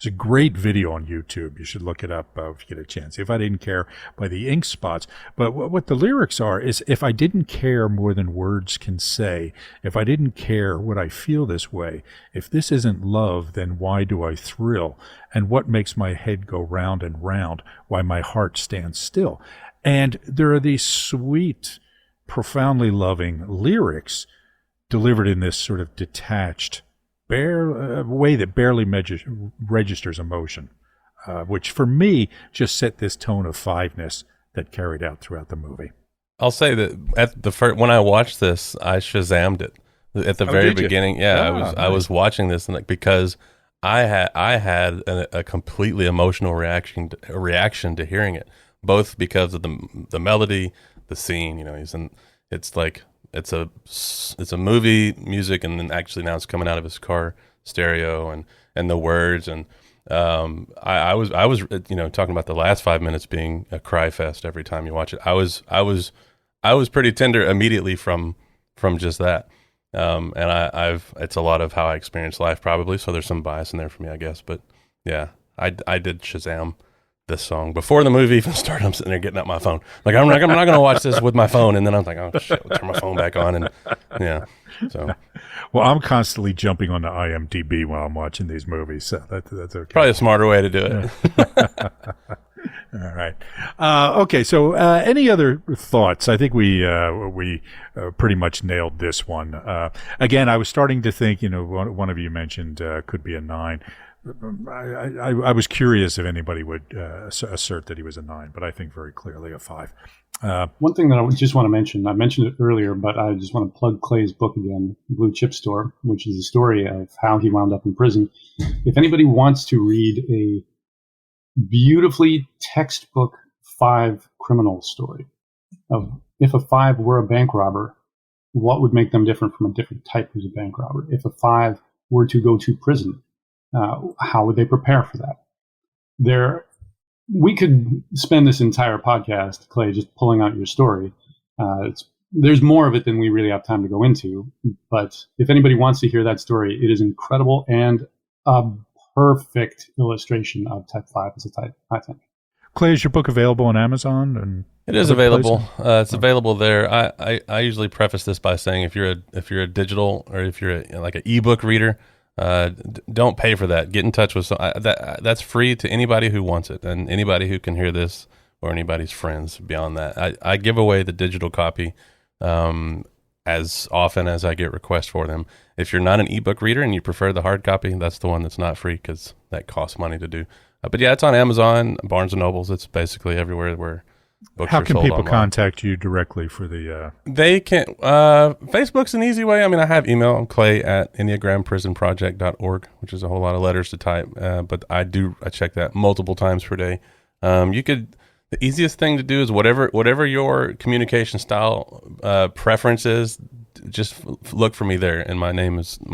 There's a great video on YouTube. You should look it up if you get a chance. "If I Didn't Care" by the Ink Spots. But what the lyrics are is, if I didn't care more than words can say, if I didn't care, would I feel this way? If this isn't love, then why do I thrill? And what makes my head go round and round? Why my heart stands still? And there are these sweet, profoundly loving lyrics delivered in this sort of detached way that barely registers emotion, which for me just set this tone of fiveness that carried out throughout the movie. I'll say that at the first, when I watched this, I Shazammed it at the very beginning. Yeah, I was watching this and because I had a completely emotional reaction to hearing it, both because of the melody, the scene. It's a movie music, and then actually now it's coming out of his car stereo and the words and. I was talking about the last 5 minutes being a cry fest every time you watch it. I was pretty tender immediately from just that. And it's a lot of how I experience life probably. So there's some bias in there for me, I guess. But yeah, I did Shazam this song before the movie even started. I'm sitting there getting out my phone. Like, I'm not going to watch this with my phone. And then I'm like, oh shit, I'll turn my phone back on. And yeah. So, well, I'm constantly jumping on the IMDb while I'm watching these movies. So that's okay. Probably a smarter way to do it. All right. Okay. So, any other thoughts? I think we pretty much nailed this one. Again, I was starting to think, one of you mentioned could be a 9. I was curious if anybody would assert that he was a 9, but I think very clearly a 5. One thing that I just want to mention, I mentioned it earlier, but I just want to plug Clay's book again, Blue Chip Store, which is the story of how he wound up in prison. If anybody wants to read a beautifully textbook 5 criminal story of if a 5 were a bank robber, what would make them different from a different type of bank robber? If a 5 were to go to prison, how would they prepare for that? We could spend this entire podcast, Clay, just pulling out your story. There's more of it than we really have time to go into. But if anybody wants to hear that story, it is incredible and a perfect illustration of Type 5 as a type, I think. Clay, is your book available on Amazon? And it is available. It's available there. I usually preface this by saying if you're a digital or if you're like an ebook reader, don't pay for that. Get in touch with that's free to anybody who wants it and anybody who can hear this or anybody's friends beyond that. I give away the digital copy as often as I get requests for them. If you're not an ebook reader and you prefer the hard copy, that's the one that's not free because that costs money to do. But yeah, it's on Amazon, Barnes & Nobles. It's basically everywhere where books How are can sold people online. contact you directly for the... They can... Facebook's an easy way. I mean, I have email. I'm Clay at EnneagramPrisonProject.org, which is a whole lot of letters to type. But I check that multiple times per day. The easiest thing to do is whatever your communication style preference is, just look for me there. And my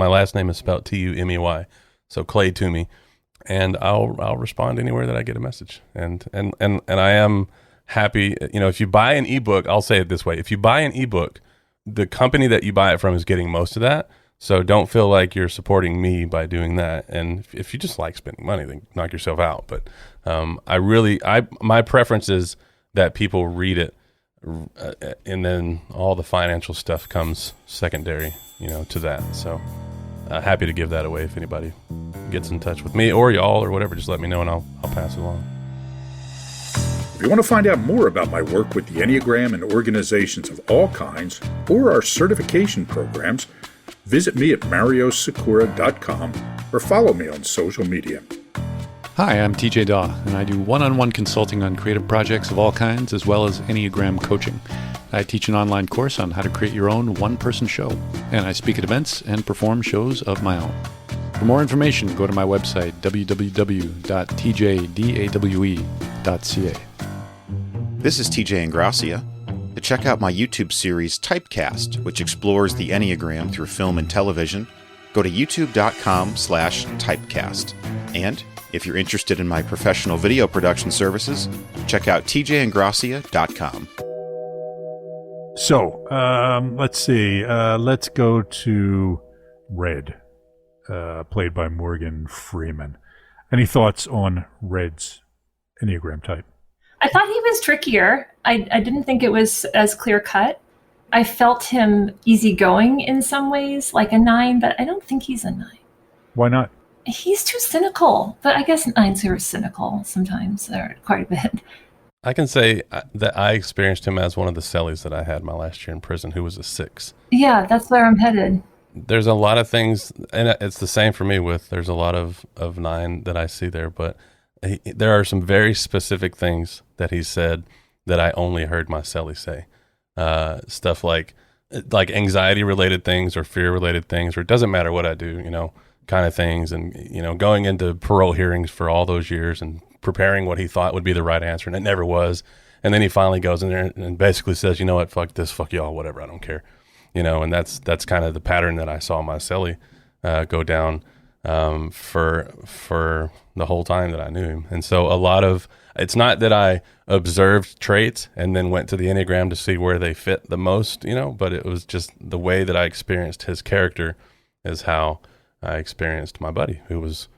last name is spelled Tumey. So Clay Tumey. And I'll respond anywhere that I get a message. And I am happy, if you buy an ebook, I'll say it this way. If you buy an ebook, the company that you buy it from is getting most of that. So don't feel like you're supporting me by doing that. And if you just like spending money, then knock yourself out. But my preference is that people read it, and then all the financial stuff comes secondary, to that. So happy to give that away if anybody gets in touch with me or y'all or whatever. Just let me know and I'll pass it along. If you want to find out more about my work with the Enneagram and organizations of all kinds, or our certification programs, visit me at mariosikora.com or follow me on social media. Hi, I'm TJ Dawe, and I do one-on-one consulting on creative projects of all kinds, as well as Enneagram coaching. I teach an online course on how to create your own one-person show, and I speak at events and perform shows of my own. For more information, go to my website, www.tjdawe.ca. This is TJ Ingrassia. To check out my YouTube series Typecast, which explores the Enneagram through film and television, go to youtube.com/typecast. And if you're interested in my professional video production services, check out tjingrassia.com. So, let's see. Let's go to Red, played by Morgan Freeman. Any thoughts on Red's Enneagram type? I thought he was trickier. I didn't think it was as clear cut. I felt him easygoing in some ways, like a 9, but I don't think he's a 9. Why not? He's too cynical, but I guess 9s are cynical sometimes, or quite a bit. I can say that I experienced him as one of the cellies that I had my last year in prison, who was a 6. Yeah, that's where I'm headed. there's a lot of things, and it's the same for me with, there's a lot of 9 that I see there, but there are some very specific things that he said that I only heard my cellie say. Stuff like anxiety related things or fear related things, or it doesn't matter what I do, kind of things. And, going into parole hearings for all those years and preparing what he thought would be the right answer, and it never was. And then he finally goes in there and basically says, you know what, fuck this, fuck y'all, whatever, I don't care. And that's kind of the pattern that I saw my cellie go down for the whole time that I knew him. And so it's not that I observed traits and then went to the Enneagram to see where they fit the most, but it was just the way that I experienced his character is how I experienced my buddy, who was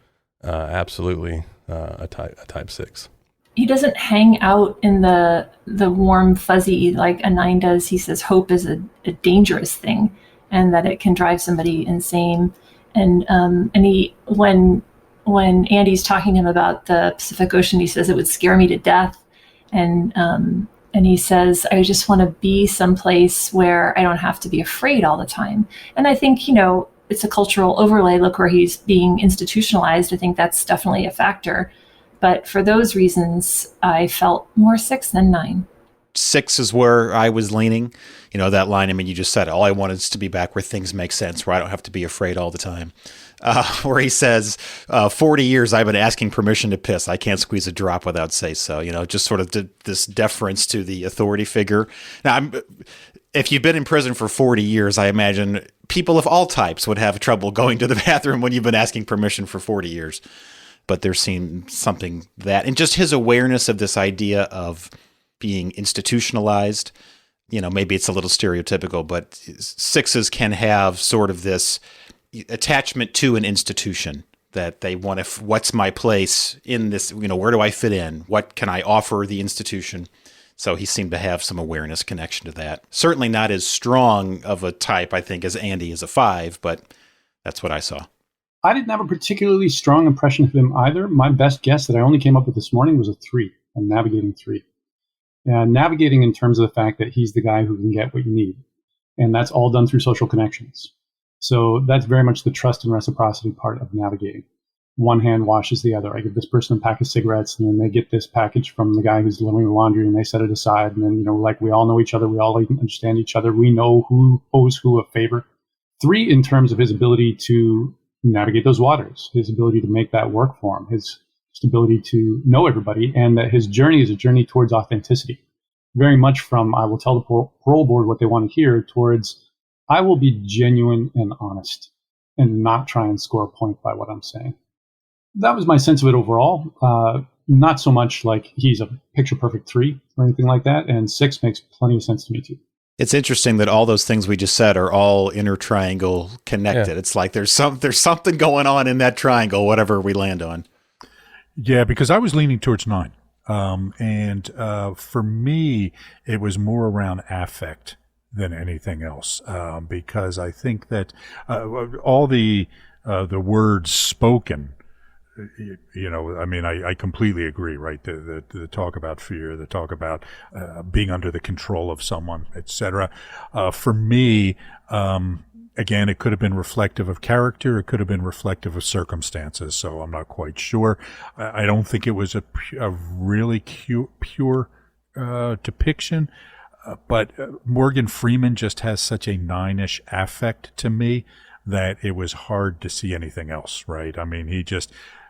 absolutely a type 6. He doesn't hang out in the warm fuzzy like a 9 does. He says hope is a dangerous thing, and that it can drive somebody insane. And he when Andy's talking to him about the Pacific Ocean, he says it would scare me to death. And he says, I just want to be someplace where I don't have to be afraid all the time. And I think, it's a cultural overlay. Look where he's being institutionalized. I think that's definitely a factor. But for those reasons, I felt more 6 than 9. 6 is where I was leaning. That line, you just said it. All I want is to be back where things make sense, where I don't have to be afraid all the time. Where he says, 40 years I've been asking permission to piss. I can't squeeze a drop without say so. Just sort of this deference to the authority figure. Now, if you've been in prison for 40 years, I imagine people of all types would have trouble going to the bathroom when you've been asking permission for 40 years. But there seemed something and just his awareness of this idea of being institutionalized, maybe it's a little stereotypical, but 6s can have sort of this attachment to an institution that they want to, what's my place in this, where do I fit in? What can I offer the institution? So he seemed to have some awareness connection to that. Certainly not as strong of a type, I think, as Andy is a 5, but that's what I saw. I didn't have a particularly strong impression of him either. My best guess that I only came up with this morning was a 3, a navigating 3. Navigating in terms of the fact that he's the guy who can get what you need. And that's all done through social connections. So that's very much the trust and reciprocity part of navigating. One hand washes the other. I give this person a pack of cigarettes, and then they get this package from the guy who's delivering the laundry, and they set it aside. And then, we all know each other. We all understand each other. We know who owes who a favor. 3, in terms of his ability to navigate those waters, his ability to make that work for him, his ability to know everybody, and that his journey is a journey towards authenticity. Very much from, I will tell the parole board what they want to hear, towards, I will be genuine and honest and not try and score a point by what I'm saying. That was my sense of it overall. Not so much like he's a picture perfect 3 or anything like that. And 6 makes plenty of sense to me too. It's interesting that all those things we just said are all inner triangle connected. Yeah. It's like there's something going on in that triangle, whatever we land on. Yeah, because I was leaning towards 9. And for me, it was more around affect than anything else. Because I think that all the words spoken, I completely agree, right? The talk about fear, the talk about being under the control of someone, etc. For me, again, it could have been reflective of character. It could have been reflective of circumstances. So I'm not quite sure. I don't think it was a really pure depiction. But Morgan Freeman just has such a 9-ish affect to me that it was hard to see anything else, right? I mean,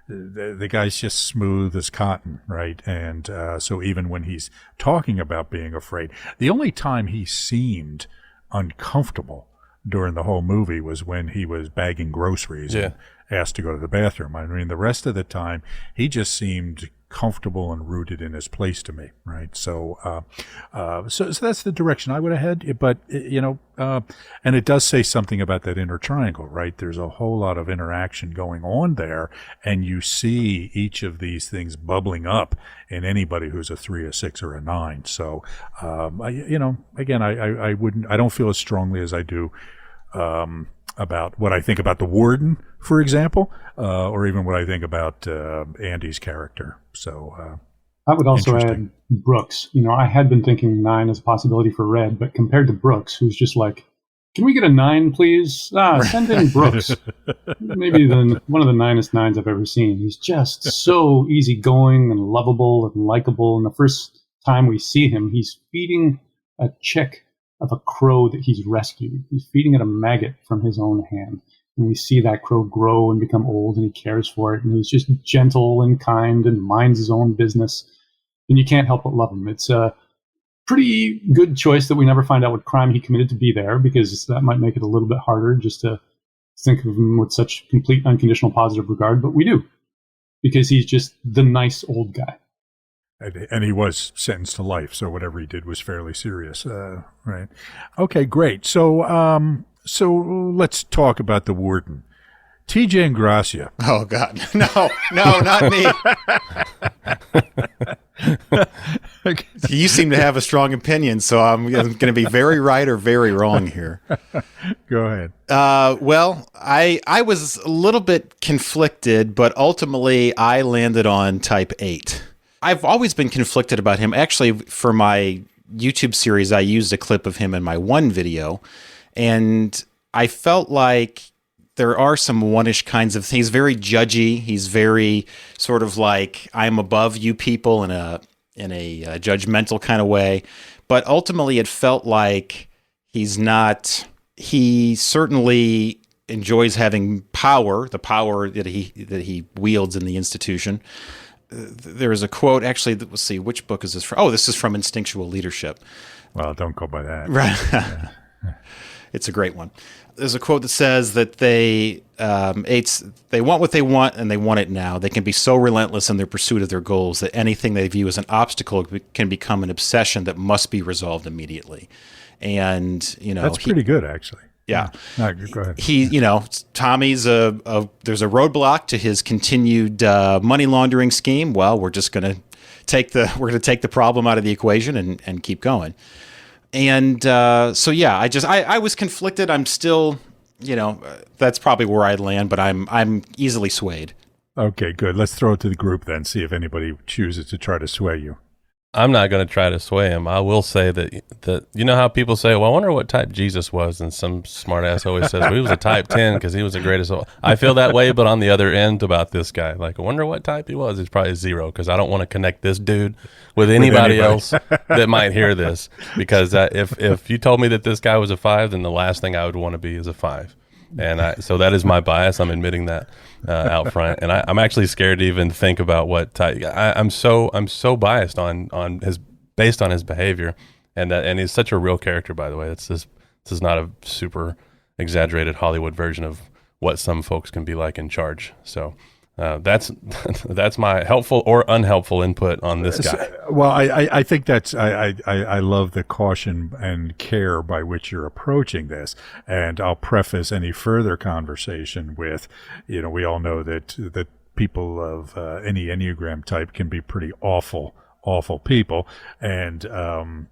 the guy's just smooth as cotton, right? And so even when he's talking about being afraid, the only time he seemed uncomfortable during the whole movie was when he was bagging groceries and asked to go to the bathroom. I mean, the rest of the time, he just seemed comfortable and rooted in his place to me, right? So that's the direction I would have had. But and it does say something about that inner triangle, right? There's a whole lot of interaction going on there, and you see each of these things bubbling up in anybody who's a 3, a 6, or a 9. So again, I don't feel as strongly as I do about what I think about the warden, for example, or even what I think about Andy's character. So I would also add Brooks. I had been thinking 9 as a possibility for Red, but compared to Brooks, who's just like Can we get a 9, please? Send in Brooks. Maybe one of the 9est I've ever seen. He's just so easygoing and lovable and likable. And the first time we see him, he's feeding a chick of a crow that he's rescued. He's feeding it a maggot from his own hand. And we see that crow grow and become old, and he cares for it. And he's just gentle and kind and minds his own business. And you can't help but love him. It's a pretty good choice that we never find out what crime he committed to be there, because that might make it a little bit harder just to think of him with such complete unconditional positive regard. But we do, because he's just the nice old guy. And he was sentenced to life, so whatever he did was fairly serious, right? Okay, great. So let's talk about the warden, TJ Ingrassia. Oh God, no, not me. You seem to have a strong opinion, so I'm going to be very right or very wrong here. Go ahead. Well, I was a little bit conflicted, but ultimately I landed on type 8. I've always been conflicted about him. Actually, for my YouTube series, I used a clip of him in my one video, and I felt like there are some one-ish kinds of things. He's very judgy. He's very sort of like, I'm above you people in a judgmental kind of way. But ultimately, it felt like he's not. He certainly enjoys having power, the power that he wields in the institution. There is a quote, actually, let's see, which book is this from? Oh, this is from Instinctual Leadership. Well, don't go by that. Right. Yeah. It's a great one. There's a quote that says that they want what they want, and they want it now. They can be so relentless in their pursuit of their goals that anything they view as an obstacle can become an obsession that must be resolved immediately. And, that's pretty good, actually. Yeah. No, go ahead. Tommy's there's a roadblock to his continued money laundering scheme. Well, we're just going to take the problem out of the equation and keep going. And I was conflicted. I'm still, that's probably where I'd land, but I'm easily swayed. Okay, good. Let's throw it to the group then, see if anybody chooses to try to sway you. I'm not going to try to sway him. I will say that you know how people say, well, I wonder what type Jesus was, and some smart ass always says, well, he was a type 10 because he was the greatest. I feel that way, but on the other end about this guy, like, I wonder what type he was. It's probably 0, because I don't want to connect this dude with anybody else that might hear this, because if you told me that this guy was a 5, then the last thing I would want to be is a 5. And so that is my bias. I'm admitting that out front, and I'm actually scared to even think about what type. I'm so biased on his, based on his behavior, and he's such a real character. By the way, this is not a super exaggerated Hollywood version of what some folks can be like in charge. So that's my helpful or unhelpful input on this guy. Well, I think that's I love the caution and care by which you're approaching this, and I'll preface any further conversation with, we all know that people of any Enneagram type can be pretty awful people, and well,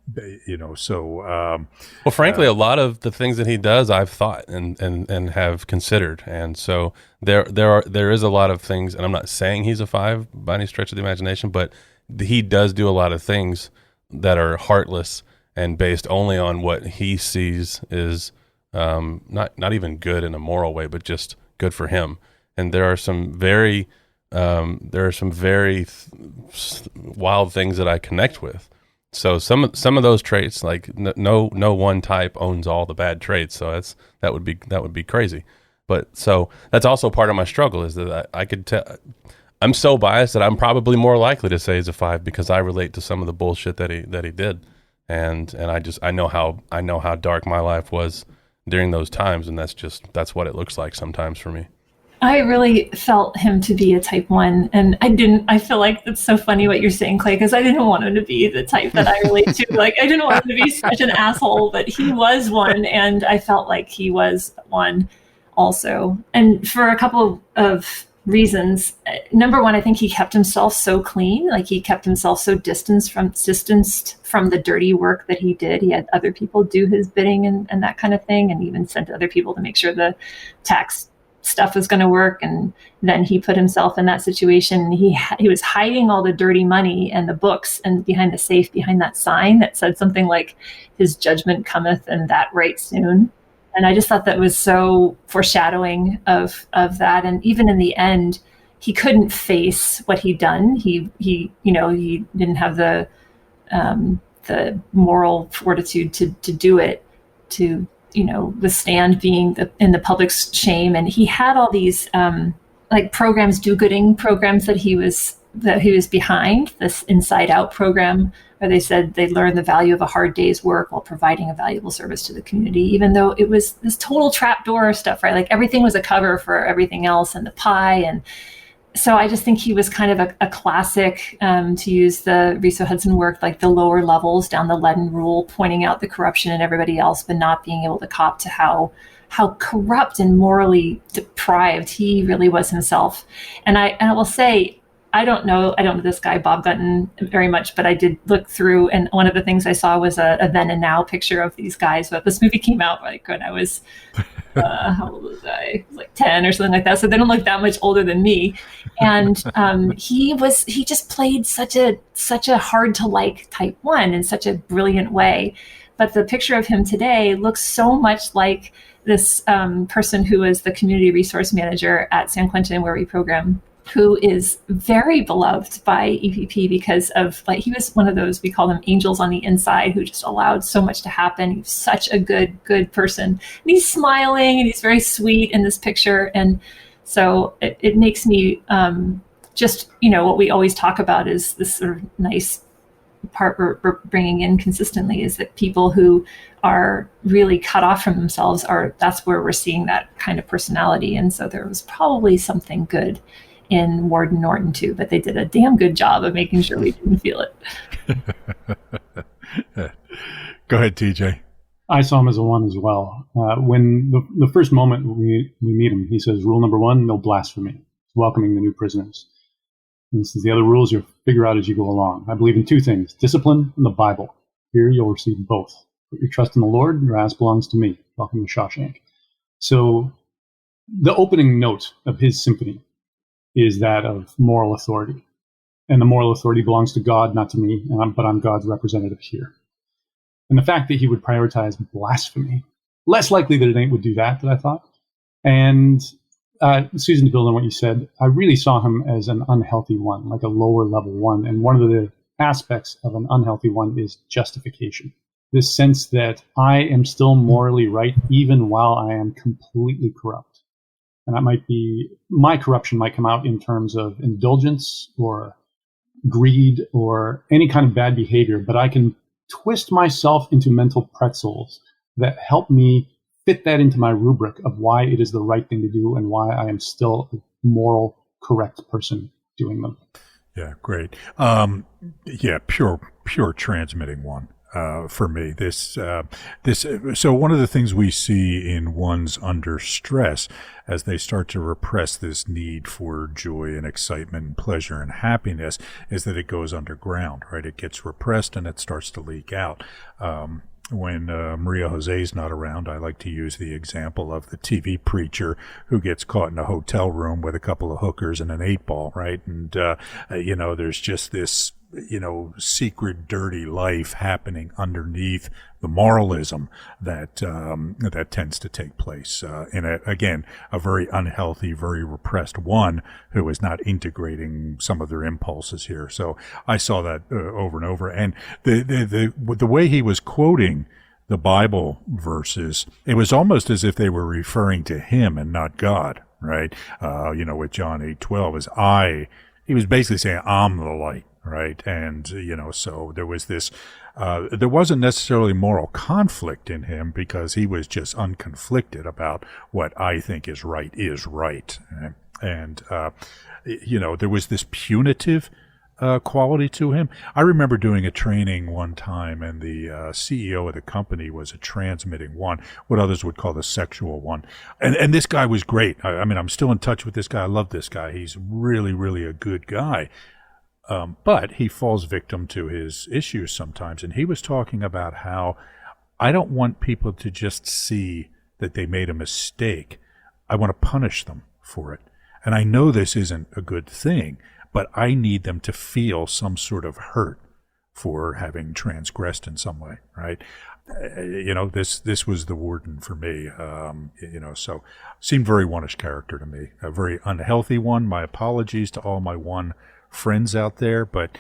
frankly, a lot of the things that he does I've thought and have considered, and so there is a lot of things, and I'm not saying he's a 5 by any stretch of the imagination, but he does do a lot of things that are heartless and based only on what he sees is not even good in a moral way, but just good for him. And there are some very wild things that I connect with. So some of those traits, like no one type owns all the bad traits. So that would be crazy. But so that's also part of my struggle, is that I could tell I'm so biased that I'm probably more likely to say he's a 5 because I relate to some of the bullshit that he did, and I know how dark my life was during those times, and that's what it looks like sometimes for me. I really felt him to be a type 1, and I feel like it's so funny what you're saying, Clay, because I didn't want him to be the type that I relate to. Like, I didn't want him to be such an asshole, but he was one, and I felt like he was one also. And for a couple of reasons. Number one, I think he kept himself so clean, like he kept himself so distanced from the dirty work that he did. He had other people do his bidding and that kind of thing, and even sent other people to make sure the tax stuff was going to work. And then he put himself in that situation. He was hiding all the dirty money and the books and behind the safe, behind that sign that said something like, "His judgment cometh, and that right soon." And I just thought that was so foreshadowing of that. And even in the end, he couldn't face what he'd done. He didn't have the moral fortitude to do it, to withstand being in the public's shame. And he had all these programs, do-gooding programs that he was behind. This Inside Out program, where they said they learned the value of a hard day's work while providing a valuable service to the community, even though it was this total trapdoor stuff, right? Like everything was a cover for everything else, and the pie. And so I just think he was kind of a classic, to use the Riso Hudson work, like the lower levels down the leaden rule, pointing out the corruption in everybody else, but not being able to cop to how corrupt and morally deprived he really was himself. And I will say, I don't know this guy, Bob Gunton, very much, but I did look through, and one of the things I saw was a then and now picture of these guys. But this movie came out when I was, how old was I? Like 10 or something like that. So they don't look that much older than me. And he just played such a hard to like type one in such a brilliant way. But the picture of him today looks so much like this person who is the community resource manager at San Quentin, where we program, who is very beloved by EPP because of, he was one of those, we call them angels on the inside, who just allowed so much to happen. He was such a good person. And he's smiling and he's very sweet in this picture. And so it makes me what we always talk about is this sort of nice part we're bringing in consistently, is that people who are really cut off from themselves that's where we're seeing that kind of personality. And so there was probably something good in Warden Norton too, but they did a damn good job of making sure we didn't feel it. Go ahead, TJ. I saw him as a 1 as well. When the first moment we meet him, he says, rule number 1, no blasphemy. He's welcoming the new prisoners. And this is the other rules you'll figure out as you go along. I believe in 2 things, discipline and the Bible. Here you'll receive both. Put your trust in the Lord, your ass belongs to me. Welcome to Shawshank. So the opening note of his symphony is that of moral authority. And the moral authority belongs to God, not to me, but I'm God's representative here. And the fact that he would prioritize blasphemy, less likely that it would do that I thought. And Susan, to build on what you said, I really saw him as an unhealthy one, like a lower level one. And one of the aspects of an unhealthy one is justification. This sense that I am still morally right, even while I am completely corrupt. And that might be, my corruption might come out in terms of indulgence or greed or any kind of bad behavior, but I can twist myself into mental pretzels that help me fit that into my rubric of why it is the right thing to do and why I am still a moral, correct person doing them. Yeah, great. Pure transmitting one. For me, so one of the things we see in ones under stress as they start to repress this need for joy and excitement and pleasure and happiness is that it goes underground, right? It gets repressed and it starts to leak out. When Maria Jose's not around, I like to use the example of the TV preacher who gets caught in a hotel room with a couple of hookers and an 8-ball, right? And, there's just this, secret dirty life happening underneath the moralism that tends to take place in a very unhealthy, very repressed one who is not integrating some of their impulses here. So I saw that over and over, and the way he was quoting the Bible verses, it was almost as if they were referring to him and not God, right? With John 8:12 he was basically saying, I'm the light. Right. And, so there was this, there wasn't necessarily moral conflict in him because he was just unconflicted about what I think is right is right. And, there was this punitive quality to him. I remember doing a training one time, and the CEO of the company was a transmitting one, what others would call the sexual one. And this guy was great. I mean, I'm still in touch with this guy. I love this guy. He's really, really a good guy. But he falls victim to his issues sometimes. And he was talking about how I don't want people to just see that they made a mistake. I want to punish them for it. And I know this isn't a good thing, but I need them to feel some sort of hurt for having transgressed in some way, right? this was the warden for me. So seemed very one-ish character to me, a very unhealthy one. My apologies to all my one friends out there, but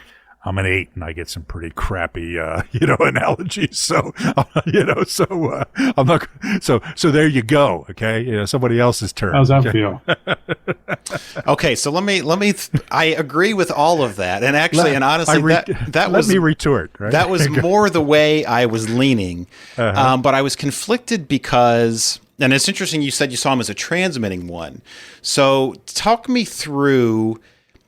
I'm an 8 and I get some pretty crappy, analogies. So, I'm not, so there you go. Okay. Somebody else's turn. How's that feel? Okay. So let me, I agree with all of that. And actually, honestly, that was, let me retort, right? That was more the way I was leaning. But I was conflicted because, and it's interesting, you said you saw him as a transmitting one. So talk me through,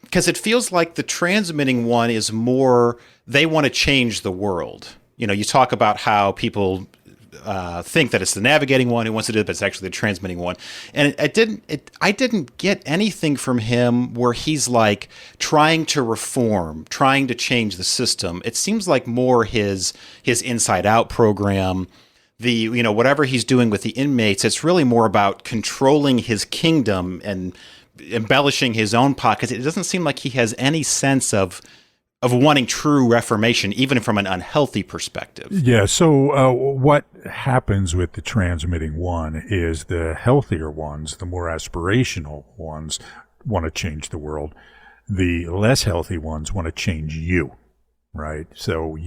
because it feels like the transmitting one is more, they want to change the world. You talk about how people think that it's the navigating one who wants to do it, but it's actually the transmitting one. And I didn't get anything from him where he's like trying to reform, trying to change the system. It seems like more his Inside Out program, whatever he's doing with the inmates, it's really more about controlling his kingdom and embellishing his own pockets. It doesn't seem like he has any sense of wanting true reformation, even from an unhealthy perspective. Yeah. So what happens with the transmitting one is the healthier ones, the more aspirational ones, want to change the world. The less healthy ones want to change you. Right. So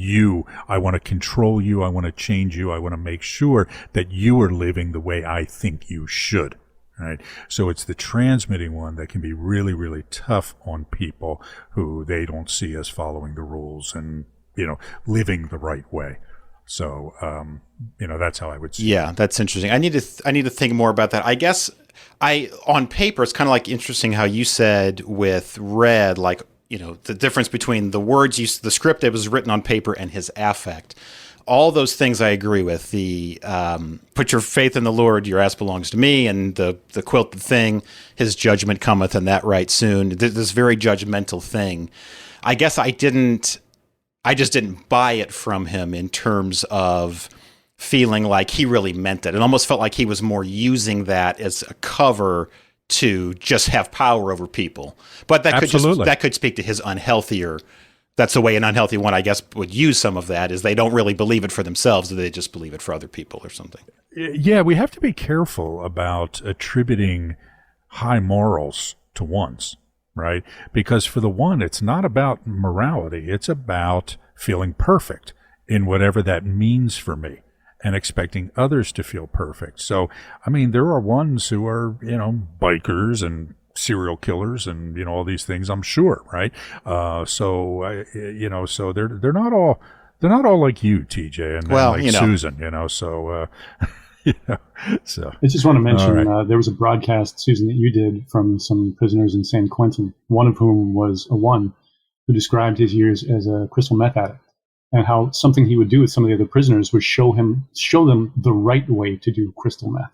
I want to control you. I want to change you. I want to make sure that you are living the way I think you should. Right. So it's the transmitting one that can be really, really tough on people who they don't see as following the rules and, living the right way. So, that's how I would see it. Yeah, that's interesting. I need to think more about that. I guess on paper, it's kind of like interesting how you said with Red, like, the difference between the words, the script that was written on paper and his affect. All those things I agree with. The put your faith in the Lord, your ass belongs to me, and the quilted thing, his judgment cometh, and that right soon. This very judgmental thing. I guess I just didn't buy it from him in terms of feeling like he really meant it. It almost felt like he was more using that as a cover to just have power over people. But that could speak to his unhealthier. That's the way an unhealthy one, I guess, would use some of that, is they don't really believe it for themselves, they just believe it for other people or something. Yeah, we have to be careful about attributing high morals to ones, right? Because for the one, it's not about morality. It's about feeling perfect in whatever that means for me and expecting others to feel perfect. So, there are ones who are, bikers and serial killers and all these things, I'm sure, right? So they're not all like you, TJ, and like Susan, so so I just want to mention there was a broadcast, Susan, that you did from some prisoners in San Quentin, one of whom was a one who described his years as a crystal meth addict, and how something he would do with some of the other prisoners was show them the right way to do crystal meth.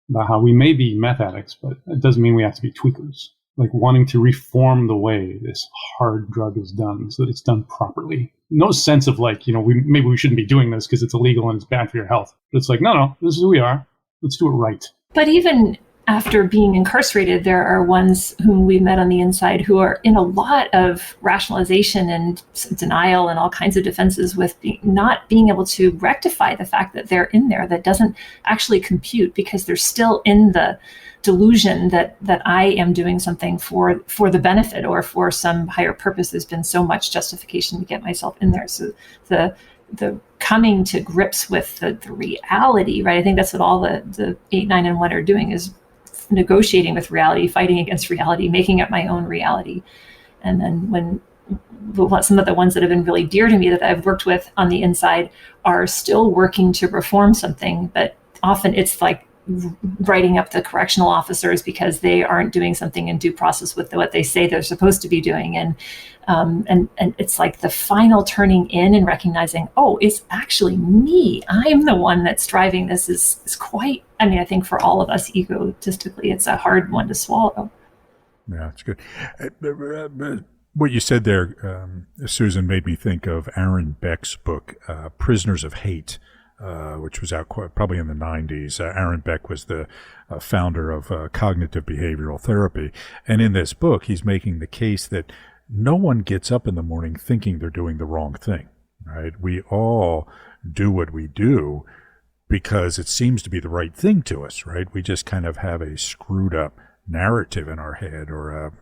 About how we may be meth addicts, but it doesn't mean we have to be tweakers. Like wanting to reform the way this hard drug is done so that it's done properly. No sense of like, maybe we shouldn't be doing this because it's illegal and it's bad for your health. But it's like, no, this is who we are. Let's do it right. But even after being incarcerated, there are ones whom we met on the inside who are in a lot of rationalization and denial and all kinds of defenses with not being able to rectify the fact that they're in there. That doesn't actually compute because they're still in the delusion that I am doing something for the benefit or for some higher purpose. There's been so much justification to get myself in there. So the coming to grips with the reality, right? I think that's what all the 8, 9, and 1 are doing, is negotiating with reality, fighting against reality, making up my own reality. And then when some of the ones that have been really dear to me that I've worked with on the inside are still working to reform something, but often it's like writing up the correctional officers because they aren't doing something in due process with what they say they're supposed to be doing. And it's like the final turning in and recognizing, oh, it's actually me. I'm the one that's driving this is quite, I think for all of us egotistically, it's a hard one to swallow. Yeah, it's good. What you said there, Susan, made me think of Aaron Beck's book, Prisoners of Hate, which was out probably in the 90s. Aaron Beck was the founder of cognitive behavioral therapy. And in this book, he's making the case that no one gets up in the morning thinking they're doing the wrong thing, right? We all do what we do because it seems to be the right thing to us, right? We just kind of have a screwed up narrative in our head, or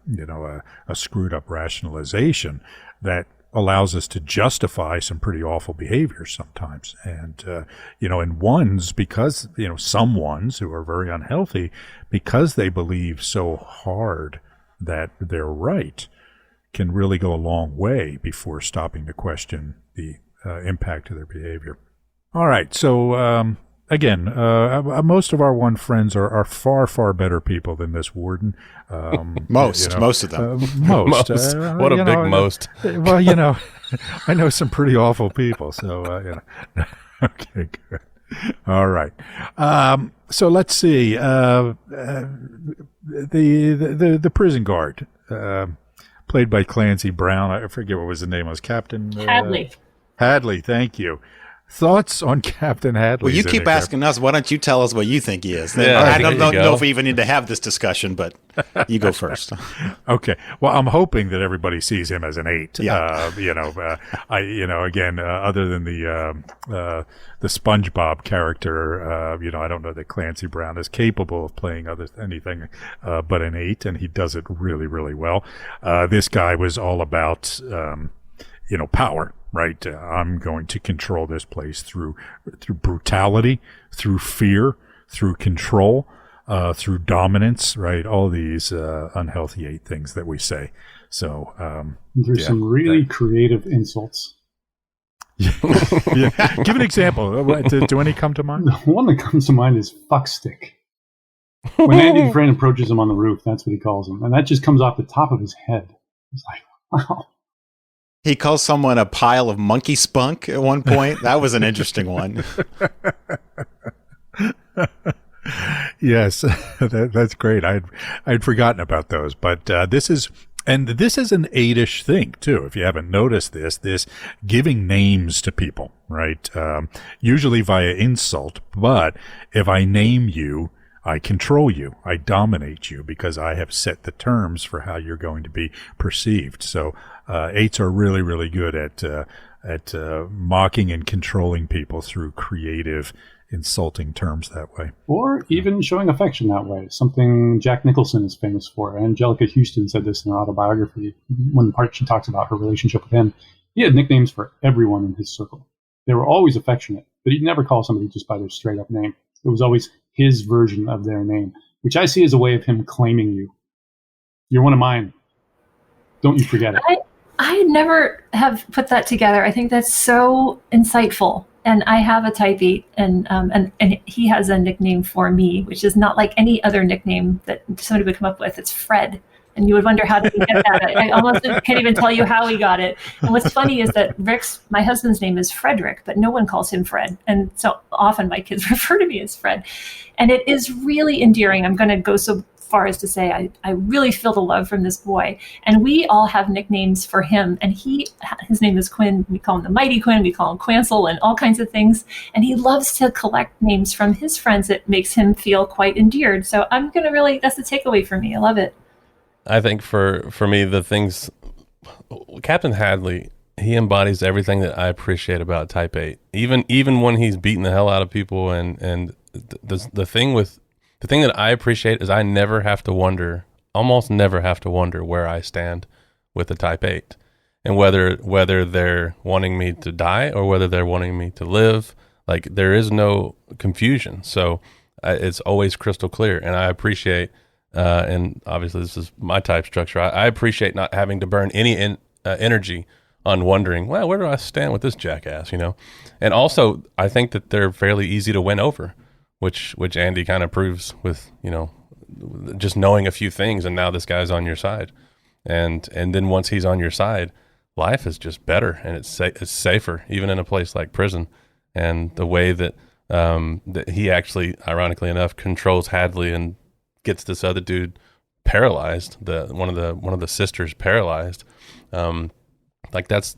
a screwed up rationalization that allows us to justify some pretty awful behaviors sometimes. And, and ones, because, some ones who are very unhealthy, because they believe so hard that they're right, can really go a long way before stopping to question the impact of their behavior. All right. So, again, most of our one friends are far, far better people than this warden. Most of them. Most. What a big most. Well, I know some pretty awful people. So, okay, good. All right. So let's see. The prison guard, played by Clancy Brown. I forget what was the name. It was Captain Hadley. Hadley. Thank you. Thoughts on Captain Hadley? Well, you keep asking us. Why don't you tell us what you think he is? Yeah, I don't know if we even need to have this discussion, but you go first. Okay. Well, I'm hoping that everybody sees him as an 8. Yeah. Other than the SpongeBob character, I don't know that Clancy Brown is capable of playing anything but an 8, and he does it really, really well. This guy was all about, power. Right, I'm going to control this place through brutality, through fear, through control, through dominance. Right, all these unhealthy 8 things that we say. So there's some really creative insults. Yeah. Give an example. Do any come to mind? The one that comes to mind is fuckstick. When Andy Dufresne approaches him on the roof, that's what he calls him, and that just comes off the top of his head. It's like, wow. He calls someone a pile of monkey spunk at one point. That was an interesting one. Yes, that's great. I'd forgotten about those, but this is an 8-ish thing too. If you haven't noticed this giving names to people, right? Usually via insult, but if I name you, I control you. I dominate you because I have set the terms for how you're going to be perceived. So 8s are really, really good at mocking and controlling people through creative, insulting terms that way. Or even showing affection that way, something Jack Nicholson is famous for. Angelica Houston said this in her autobiography when the part she talks about her relationship with him. He had nicknames for everyone in his circle. They were always affectionate, but he'd never call somebody just by their straight-up name. It was always his version of their name, which I see as a way of him claiming you. You're one of mine. Don't you forget it. I never have put that together. I think that's so insightful. And I have a type 8, and he has a nickname for me, which is not like any other nickname that somebody would come up with. It's Fred. And you would wonder, how did he get that? I almost can't even tell you how he got it. And what's funny is that my husband's name is Frederick, but no one calls him Fred. And so often my kids refer to me as Fred. And it is really endearing. I'm going to go so far as to say I really feel the love from this boy. And we all have nicknames for him. And his name is Quinn. We call him the Mighty Quinn. We call him Quansel and all kinds of things. And he loves to collect names from his friends. It makes him feel quite endeared. So I'm going to that's the takeaway for me. I love it. I think for me, the things, Captain Hadley, he embodies everything that I appreciate about Type 8. Even when he's beating the hell out of people, and the thing that I appreciate is I never have to wonder, almost never have to wonder where I stand with the Type 8, and whether they're wanting me to die or whether they're wanting me to live. Like, there is no confusion, so it's always crystal clear, and I appreciate. And obviously this is my type structure. I appreciate not having to burn any energy on wondering, well, where do I stand with this jackass, And also, I think that they're fairly easy to win over, which Andy kind of proves with, just knowing a few things, and now this guy's on your side. And then once he's on your side, life is just better, and it's safer, even in a place like prison. And the way that he actually, ironically enough, controls Hadley and gets this other dude paralyzed, one of the sisters paralyzed. I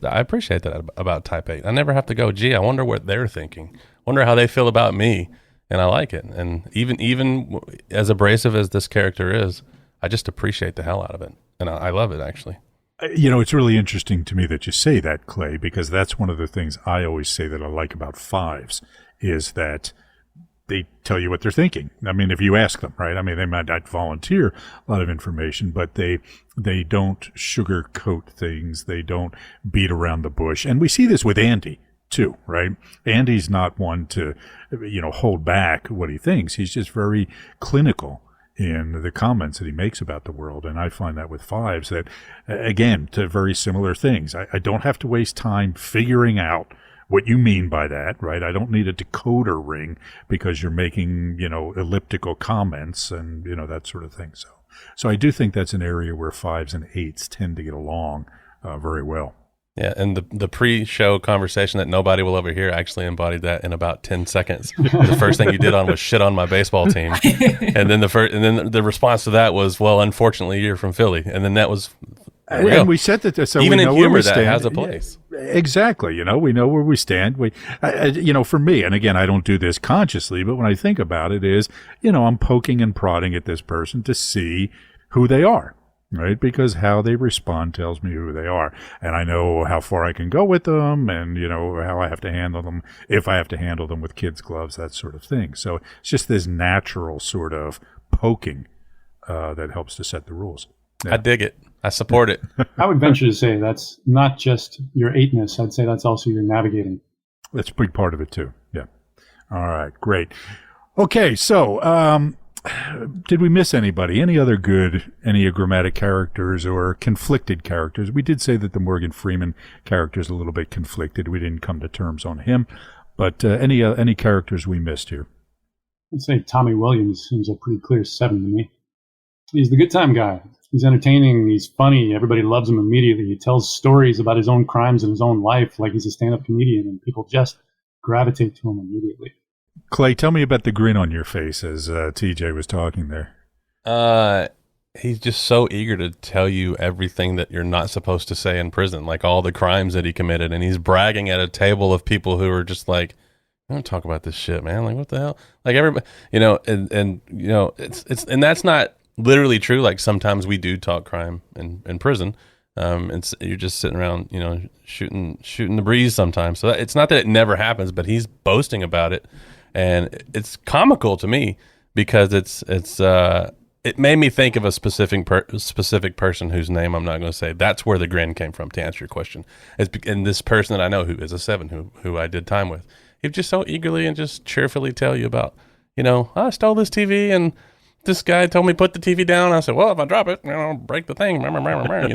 appreciate that about Type 8. I never have to go, gee, I wonder what they're thinking. Wonder how they feel about me. And I like it. And even as abrasive as this character is, I just appreciate the hell out of it. And I love it, actually. It's really interesting to me that you say that, Clay, because that's one of the things I always say that I like about fives is that they tell you what they're thinking. I mean, if you ask them, right? I mean, they might not volunteer a lot of information, but they don't sugarcoat things. They don't beat around the bush. And we see this with Andy, too, right? Andy's not one to, hold back what he thinks. He's just very clinical in the comments that he makes about the world. And I find that with fives that, again, to very similar things. I don't have to waste time figuring out what you mean by that, right? I don't need a decoder ring because you're making, elliptical comments and, that sort of thing. So I do think that's an area where fives and eights tend to get along very well. Yeah, and the pre-show conversation that nobody will ever hear actually embodied that in about 10 seconds. The first thing you did was shit on my baseball team, and then the response to that was, "Well, unfortunately, you're from Philly," and then that was. And we said that, so even we know in humor where we that stand. has a place. Exactly, we know where we stand. For me, and again, I don't do this consciously, but when I think about it, is I'm poking and prodding at this person to see who they are. Right, because how they respond tells me who they are, and I know how far I can go with them, and how I have to handle them if I have to handle them with kids' gloves, that sort of thing. So it's just this natural sort of poking that helps to set the rules. Yeah. I dig it. I support it. I would venture to say that's not just your eightness. I'd say that's also your navigating. That's a big part of it too. Yeah. All right. Great. Okay. So. Did we miss anybody? Any other good Enneagrammatic characters or conflicted characters? We did say that the Morgan Freeman character is a little bit conflicted. We didn't come to terms on him, but any characters we missed here? I'd say Tommy Williams seems a pretty clear 7 to me. He's the good time guy. He's entertaining. He's funny. Everybody loves him immediately. He tells stories about his own crimes and his own life like he's a stand-up comedian, and people just gravitate to him immediately. Clay, tell me about the grin on your face as TJ was talking there. He's just so eager to tell you everything that you're not supposed to say in prison, like all the crimes that he committed, and he's bragging at a table of people who are just like, "I don't talk about this shit, man. Like, what the hell?" Like everybody, it's and that's not literally true. Like sometimes we do talk crime in prison. You're just sitting around, shooting the breeze sometimes. So it's not that it never happens, but he's boasting about it. And it's comical to me because it made me think of a specific person whose name I'm not going to say. That's where the grin came from, to answer your question. And this person that I know who is a 7, who I did time with, he'd just so eagerly and just cheerfully tell you about, I stole this TV and this guy told me put the TV down. I said, well, if I drop it, I'll break the thing.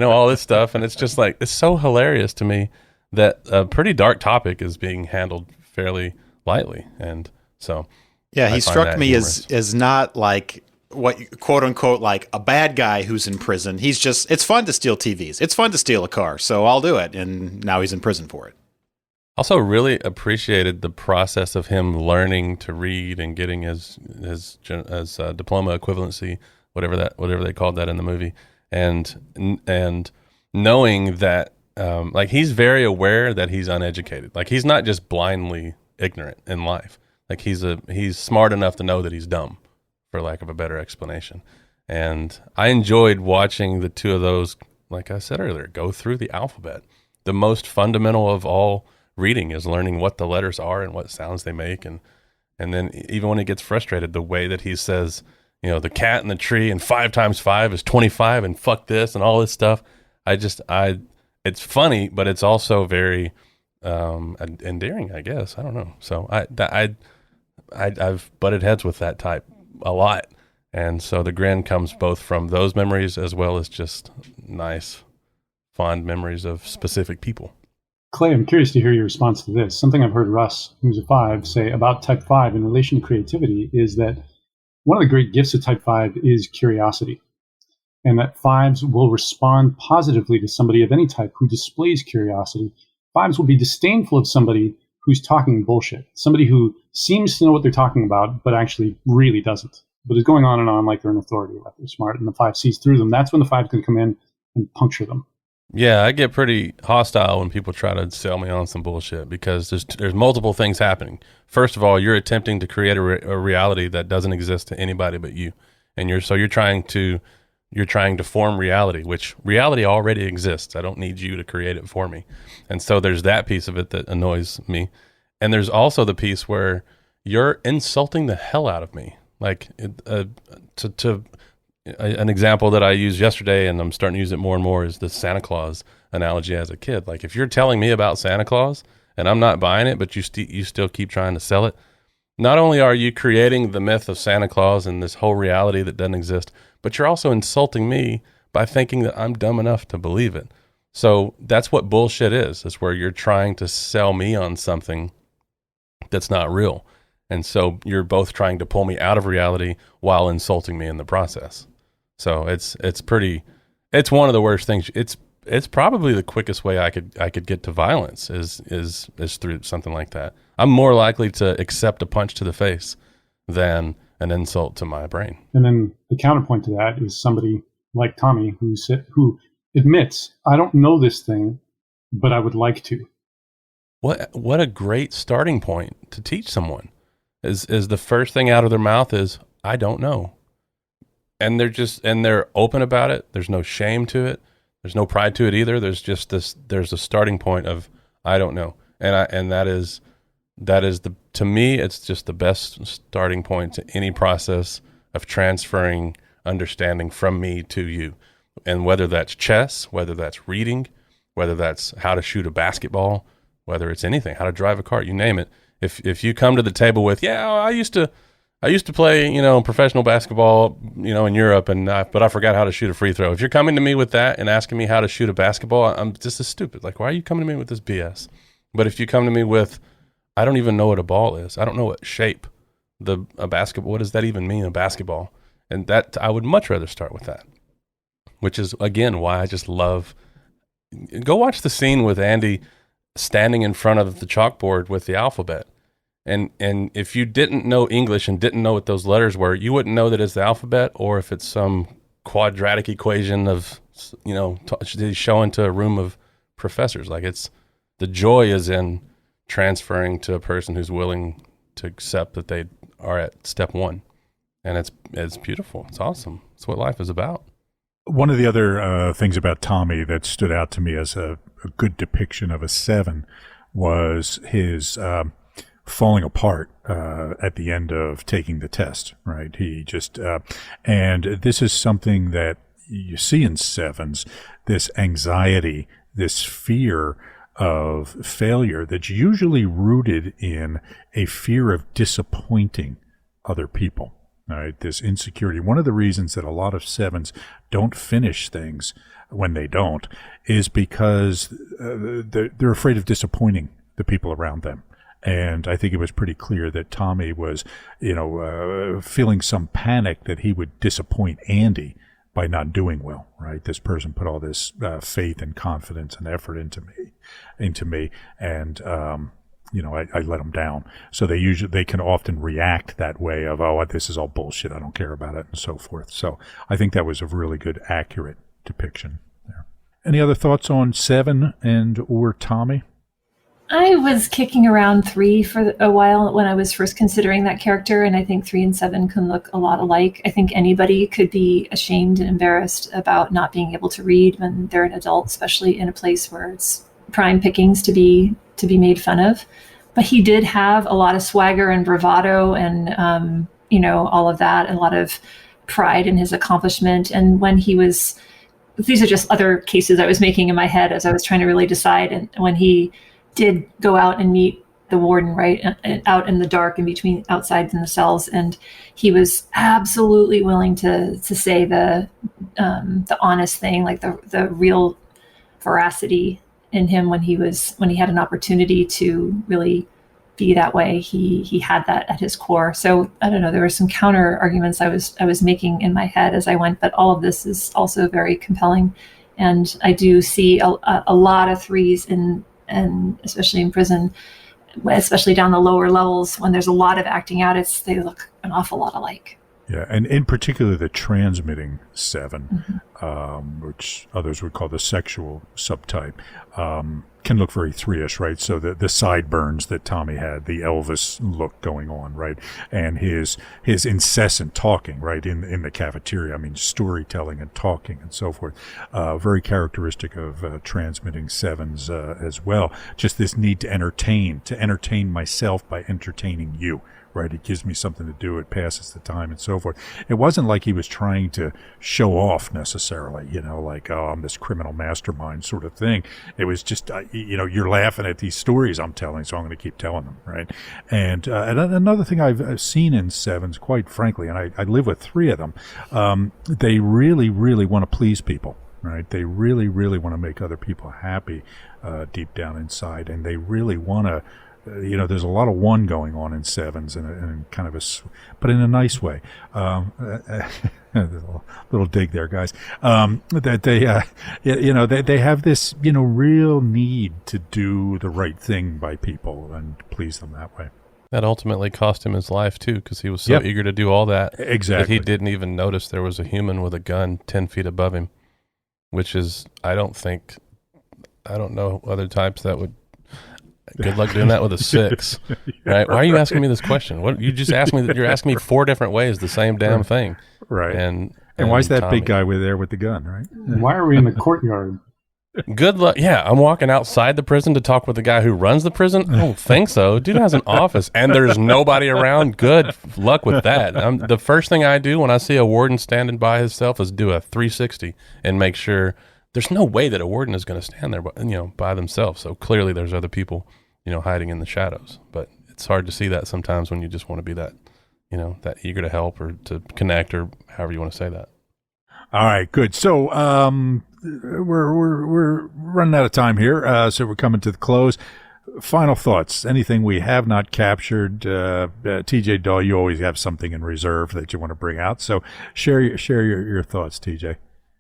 All this stuff. And it's just like, it's so hilarious to me that a pretty dark topic is being handled fairly lightly. And so, yeah, he struck me as not like what quote unquote like a bad guy who's in prison. He's just, it's fun to steal TVs. It's fun to steal a car. So I'll do it. And now he's in prison for it. Also really appreciated the process of him learning to read and getting his diploma equivalency, whatever they called that in the movie. And knowing that, like he's very aware that he's uneducated. Like he's not just blindly ignorant in life. Like he's smart enough to know that he's dumb, for lack of a better explanation. And I enjoyed watching the two of those, like I said earlier, go through the alphabet. The most fundamental of all reading is learning what the letters are and what sounds they make. And then even when he gets frustrated, the way that he says, the cat in the tree and 5 times 5 is 25 and fuck this and all this stuff. It's funny, but it's also very endearing, I guess. I don't know. So I've butted heads with that type a lot. And so the grin comes both from those memories as well as just nice, fond memories of specific people. Clay, I'm curious to hear your response to this. Something I've heard Russ, who's a 5, say about Type 5 in relation to creativity is that one of the great gifts of Type 5 is curiosity. And that 5s will respond positively to somebody of any type who displays curiosity. 5s will be disdainful of somebody who's talking bullshit. Somebody who seems to know what they're talking about, but actually really doesn't. But is going on and on like they're an authority, like they're smart, and the 5 sees through them. That's when the 5 can come in and puncture them. Yeah, I get pretty hostile when people try to sell me on some bullshit because there's multiple things happening. First of all, you're attempting to create a reality that doesn't exist to anybody but you, and you're trying to You're trying to form reality, which reality already exists. I don't need you to create it for me. And so there's that piece of it that annoys me. And there's also the piece where you're insulting the hell out of me. Like an example that I used yesterday, and I'm starting to use it more and more, is the Santa Claus analogy as a kid. Like if you're telling me about Santa Claus and I'm not buying it, but you still keep trying to sell it, not only are you creating the myth of Santa Claus and this whole reality that doesn't exist, but you're also insulting me by thinking that I'm dumb enough to believe it. So that's what bullshit is where you're trying to sell me on something that's not real. And so you're both trying to pull me out of reality while insulting me in the process. So it's one of the worst things. It's probably the quickest way I could get to violence is through something like that. I'm more likely to accept a punch to the face than an insult to my brain. And then the counterpoint to that is somebody like Tommy who admits, I don't know this thing, but I would like to. What a great starting point to teach someone is the first thing out of their mouth is, I don't know. And they're open about it. There's no shame to it. There's no pride to it either. There's just there's a starting point of, I don't know. And that is to me, it's just the best starting point to any process of transferring understanding from me to you. And whether that's chess, whether that's reading, whether that's how to shoot a basketball, whether it's anything, how to drive a car, you name it. If you come to the table with, I used to play, professional basketball, in Europe, but I forgot how to shoot a free throw. If you're coming to me with that and asking me how to shoot a basketball, I'm just as stupid. Like, why are you coming to me with this BS? But if you come to me with, I don't even know what a ball is. I don't know what shape a basketball, what does that even mean, a basketball? And that, I would much rather start with that, which is, again, why I just love, go watch the scene with Andy standing in front of the chalkboard with the alphabet. And if you didn't know English and didn't know what those letters were, you wouldn't know that it's the alphabet or if it's some quadratic equation of, showing to a room of professors. Like the joy is in transferring to a person who's willing to accept that they are at step one. And it's beautiful. It's awesome. It's what life is about. One of the other things about Tommy that stood out to me as a good depiction of a 7 was his falling apart at the end of taking the test, right? He just, and this is something that you see in 7s, this anxiety, this fear of failure that's usually rooted in a fear of disappointing other people. Right, this insecurity. One of the reasons that a lot of 7s don't finish things when they don't is because they're afraid of disappointing the people around them. And I think it was pretty clear that Tommy was, feeling some panic that he would disappoint Andy by not doing well. Right, this person put all this faith and confidence and effort into me, and I let them down. So they can often react that way of, this is all bullshit, I don't care about it, and so forth. So I think that was a really good, accurate depiction there. Any other thoughts on 7 and or Tommy? I was kicking around 3 for a while when I was first considering that character, and I think 3 and 7 can look a lot alike. I think anybody could be ashamed and embarrassed about not being able to read when they're an adult, especially in a place where it's prime pickings to be made fun of. But he did have a lot of swagger and bravado and, all of that, and a lot of pride in his accomplishment. And when these are just other cases I was making in my head as I was trying to really decide. And when he did go out and meet the warden, right, out in the dark in between outside in the cells, and he was absolutely willing to say the honest thing, like the real veracity in him when he had an opportunity to really be that way. He had that at his core. So I don't know, there were some counter arguments I was making in my head as I went, but all of this is also very compelling. And I do see a lot of 3s and especially in prison, especially down the lower levels when there's a lot of acting out, they look an awful lot alike. Yeah, and in particular the transmitting 7, which others would call the sexual subtype, can look very 3-ish, right? So the sideburns that Tommy had, the Elvis look going on, right? And his incessant talking, right, in the cafeteria. I mean, storytelling and talking and so forth. Very characteristic of transmitting 7s as well. Just this need to entertain myself by entertaining you. Right, it gives me something to do. It passes the time and so forth. It wasn't like he was trying to show off necessarily, like, oh, I'm this criminal mastermind sort of thing. It was just, you're laughing at these stories I'm telling, so I'm going to keep telling them, right? And another thing I've seen in 7s, quite frankly, and I live with 3 of them, they really, really want to please people. Right, they really, really want to make other people happy deep down inside, and they really want to. There's a lot of one going on in 7s, and kind of but in a nice way. Little dig there, guys. That they have this, real need to do the right thing by people and please them that way. That ultimately cost him his life too, because he was so eager to do all that exactly that he didn't even notice there was a human with a gun 10 feet above him, which is, I don't know other types that would. Good luck doing that with a 6, right? Why are you asking me this question? What you just asked me that you're asking me 4 different ways the same damn thing, right? And why is that Tommy. Big guy there with the gun, right? Why are we in the courtyard? Good luck. Yeah, I'm walking outside the prison to talk with the guy who runs the prison. I don't think so. Dude has an office, and there's nobody around. Good luck with that. The first thing I do when I see a warden standing by himself is do a 360 and make sure. There's no way that a warden is going to stand there, by themselves. So clearly, there's other people, hiding in the shadows. But it's hard to see that sometimes when you just want to be that, that eager to help or to connect or however you want to say that. All right, good. So we're running out of time here, so we're coming to the close. Final thoughts? Anything we have not captured? TJ Dawe, you always have something in reserve that you want to bring out. So share your thoughts, TJ.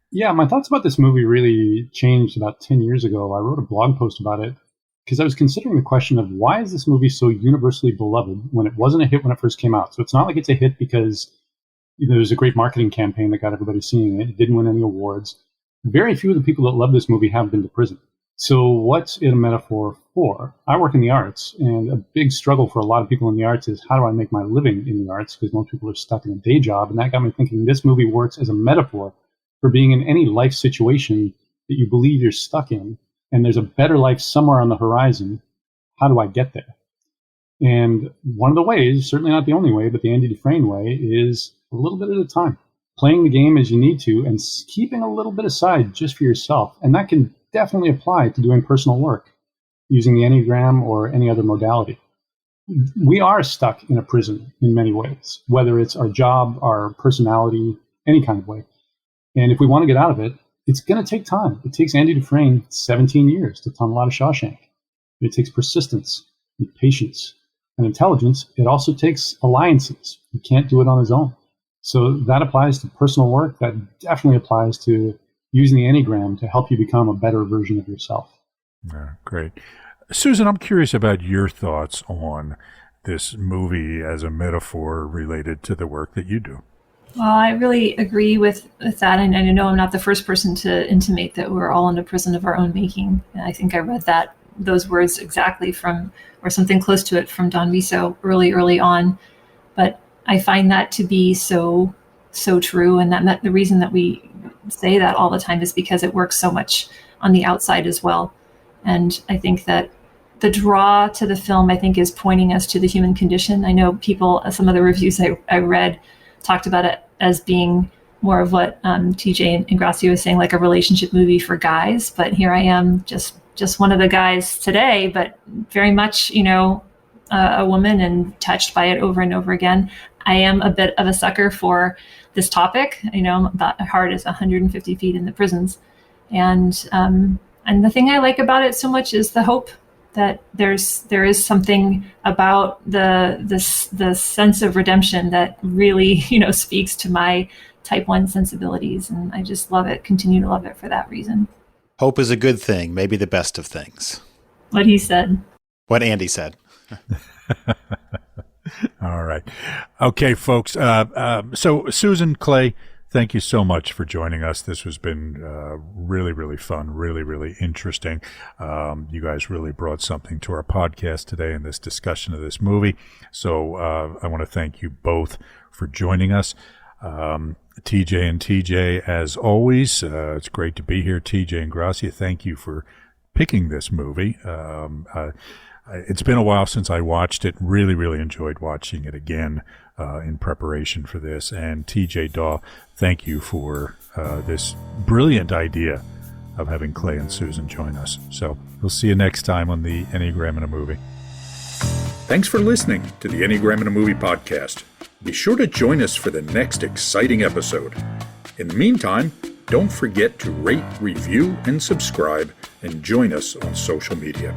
Yeah, my thoughts about this movie really changed about 10 years ago. I wrote a blog post about it because I was considering the question of why is this movie so universally beloved when it wasn't a hit when it first came out? So it's not like it's a hit because there was a great marketing campaign that got everybody seeing it. It didn't win any awards. Very few of the people that love this movie have been to prison. So what's it a metaphor for? I work in the arts, and a big struggle for a lot of people in the arts is how do I make my living in the arts? Because most people are stuck in a day job. And that got me thinking this movie works as a metaphor for being in any life situation that you believe you're stuck in, and there's a better life somewhere on the horizon. How do I get there? And one of the ways, certainly not the only way, but the Andy Dufresne way, is a little bit at a time. Playing the game as you need to and keeping a little bit aside just for yourself. And that can definitely apply to doing personal work using the Enneagram or any other modality. We are stuck in a prison in many ways, whether it's our job, our personality, any kind of way. And if we want to get out of it, it's going to take time. It takes Andy Dufresne 17 years to tunnel out of Shawshank. It takes persistence and patience and intelligence. It also takes alliances. He can't do it on his own. So that applies to personal work. That definitely applies to using the Enneagram to help you become a better version of yourself. Great. Susan, I'm curious about your thoughts on this movie as a metaphor related to the work that you do. Well, I really agree with that. And I know I'm not the first person to intimate that we're all in a prison of our own making. And I think I read those words exactly from, or something close to it, from Don Miso early on. But I find that to be so true. And that the reason that we say that all the time is because it works so much on the outside as well. And I think that the draw to the film, I think, is pointing us to the human condition. I know some of the reviews I read talked about it as being more of what TJ Ingrassia was saying, like a relationship movie for guys. But here I am, just one of the guys today, but very much, a woman and touched by it over and over again. I am a bit of a sucker for this topic. My heart is 150 feet in the prisons. And the thing I like about it so much is the hope that there is something about the sense of redemption that really, speaks to my type 1 sensibilities. And I just love it, continue to love it for that reason. Hope is a good thing, maybe the best of things. What he said. What Andy said. All right. Okay, folks. So Susan, Clay, thank you so much for joining us. This has been really, really fun, really, really interesting. You guys really brought something to our podcast today in this discussion of this movie. So I want to thank you both for joining us. TJ and TJ, as always, it's great to be here. TJ Ingrassia, thank you for picking this movie. It's been a while since I watched it. Really, really enjoyed watching it again in preparation for this. And TJ Dawe, thank you for this brilliant idea of having Clay and Susan join us. So we'll see you next time on the Enneagram in a Movie. Thanks for listening to the Enneagram in a Movie podcast. Be sure to join us for the next exciting episode. In the meantime, don't forget to rate, review, and subscribe, and join us on social media.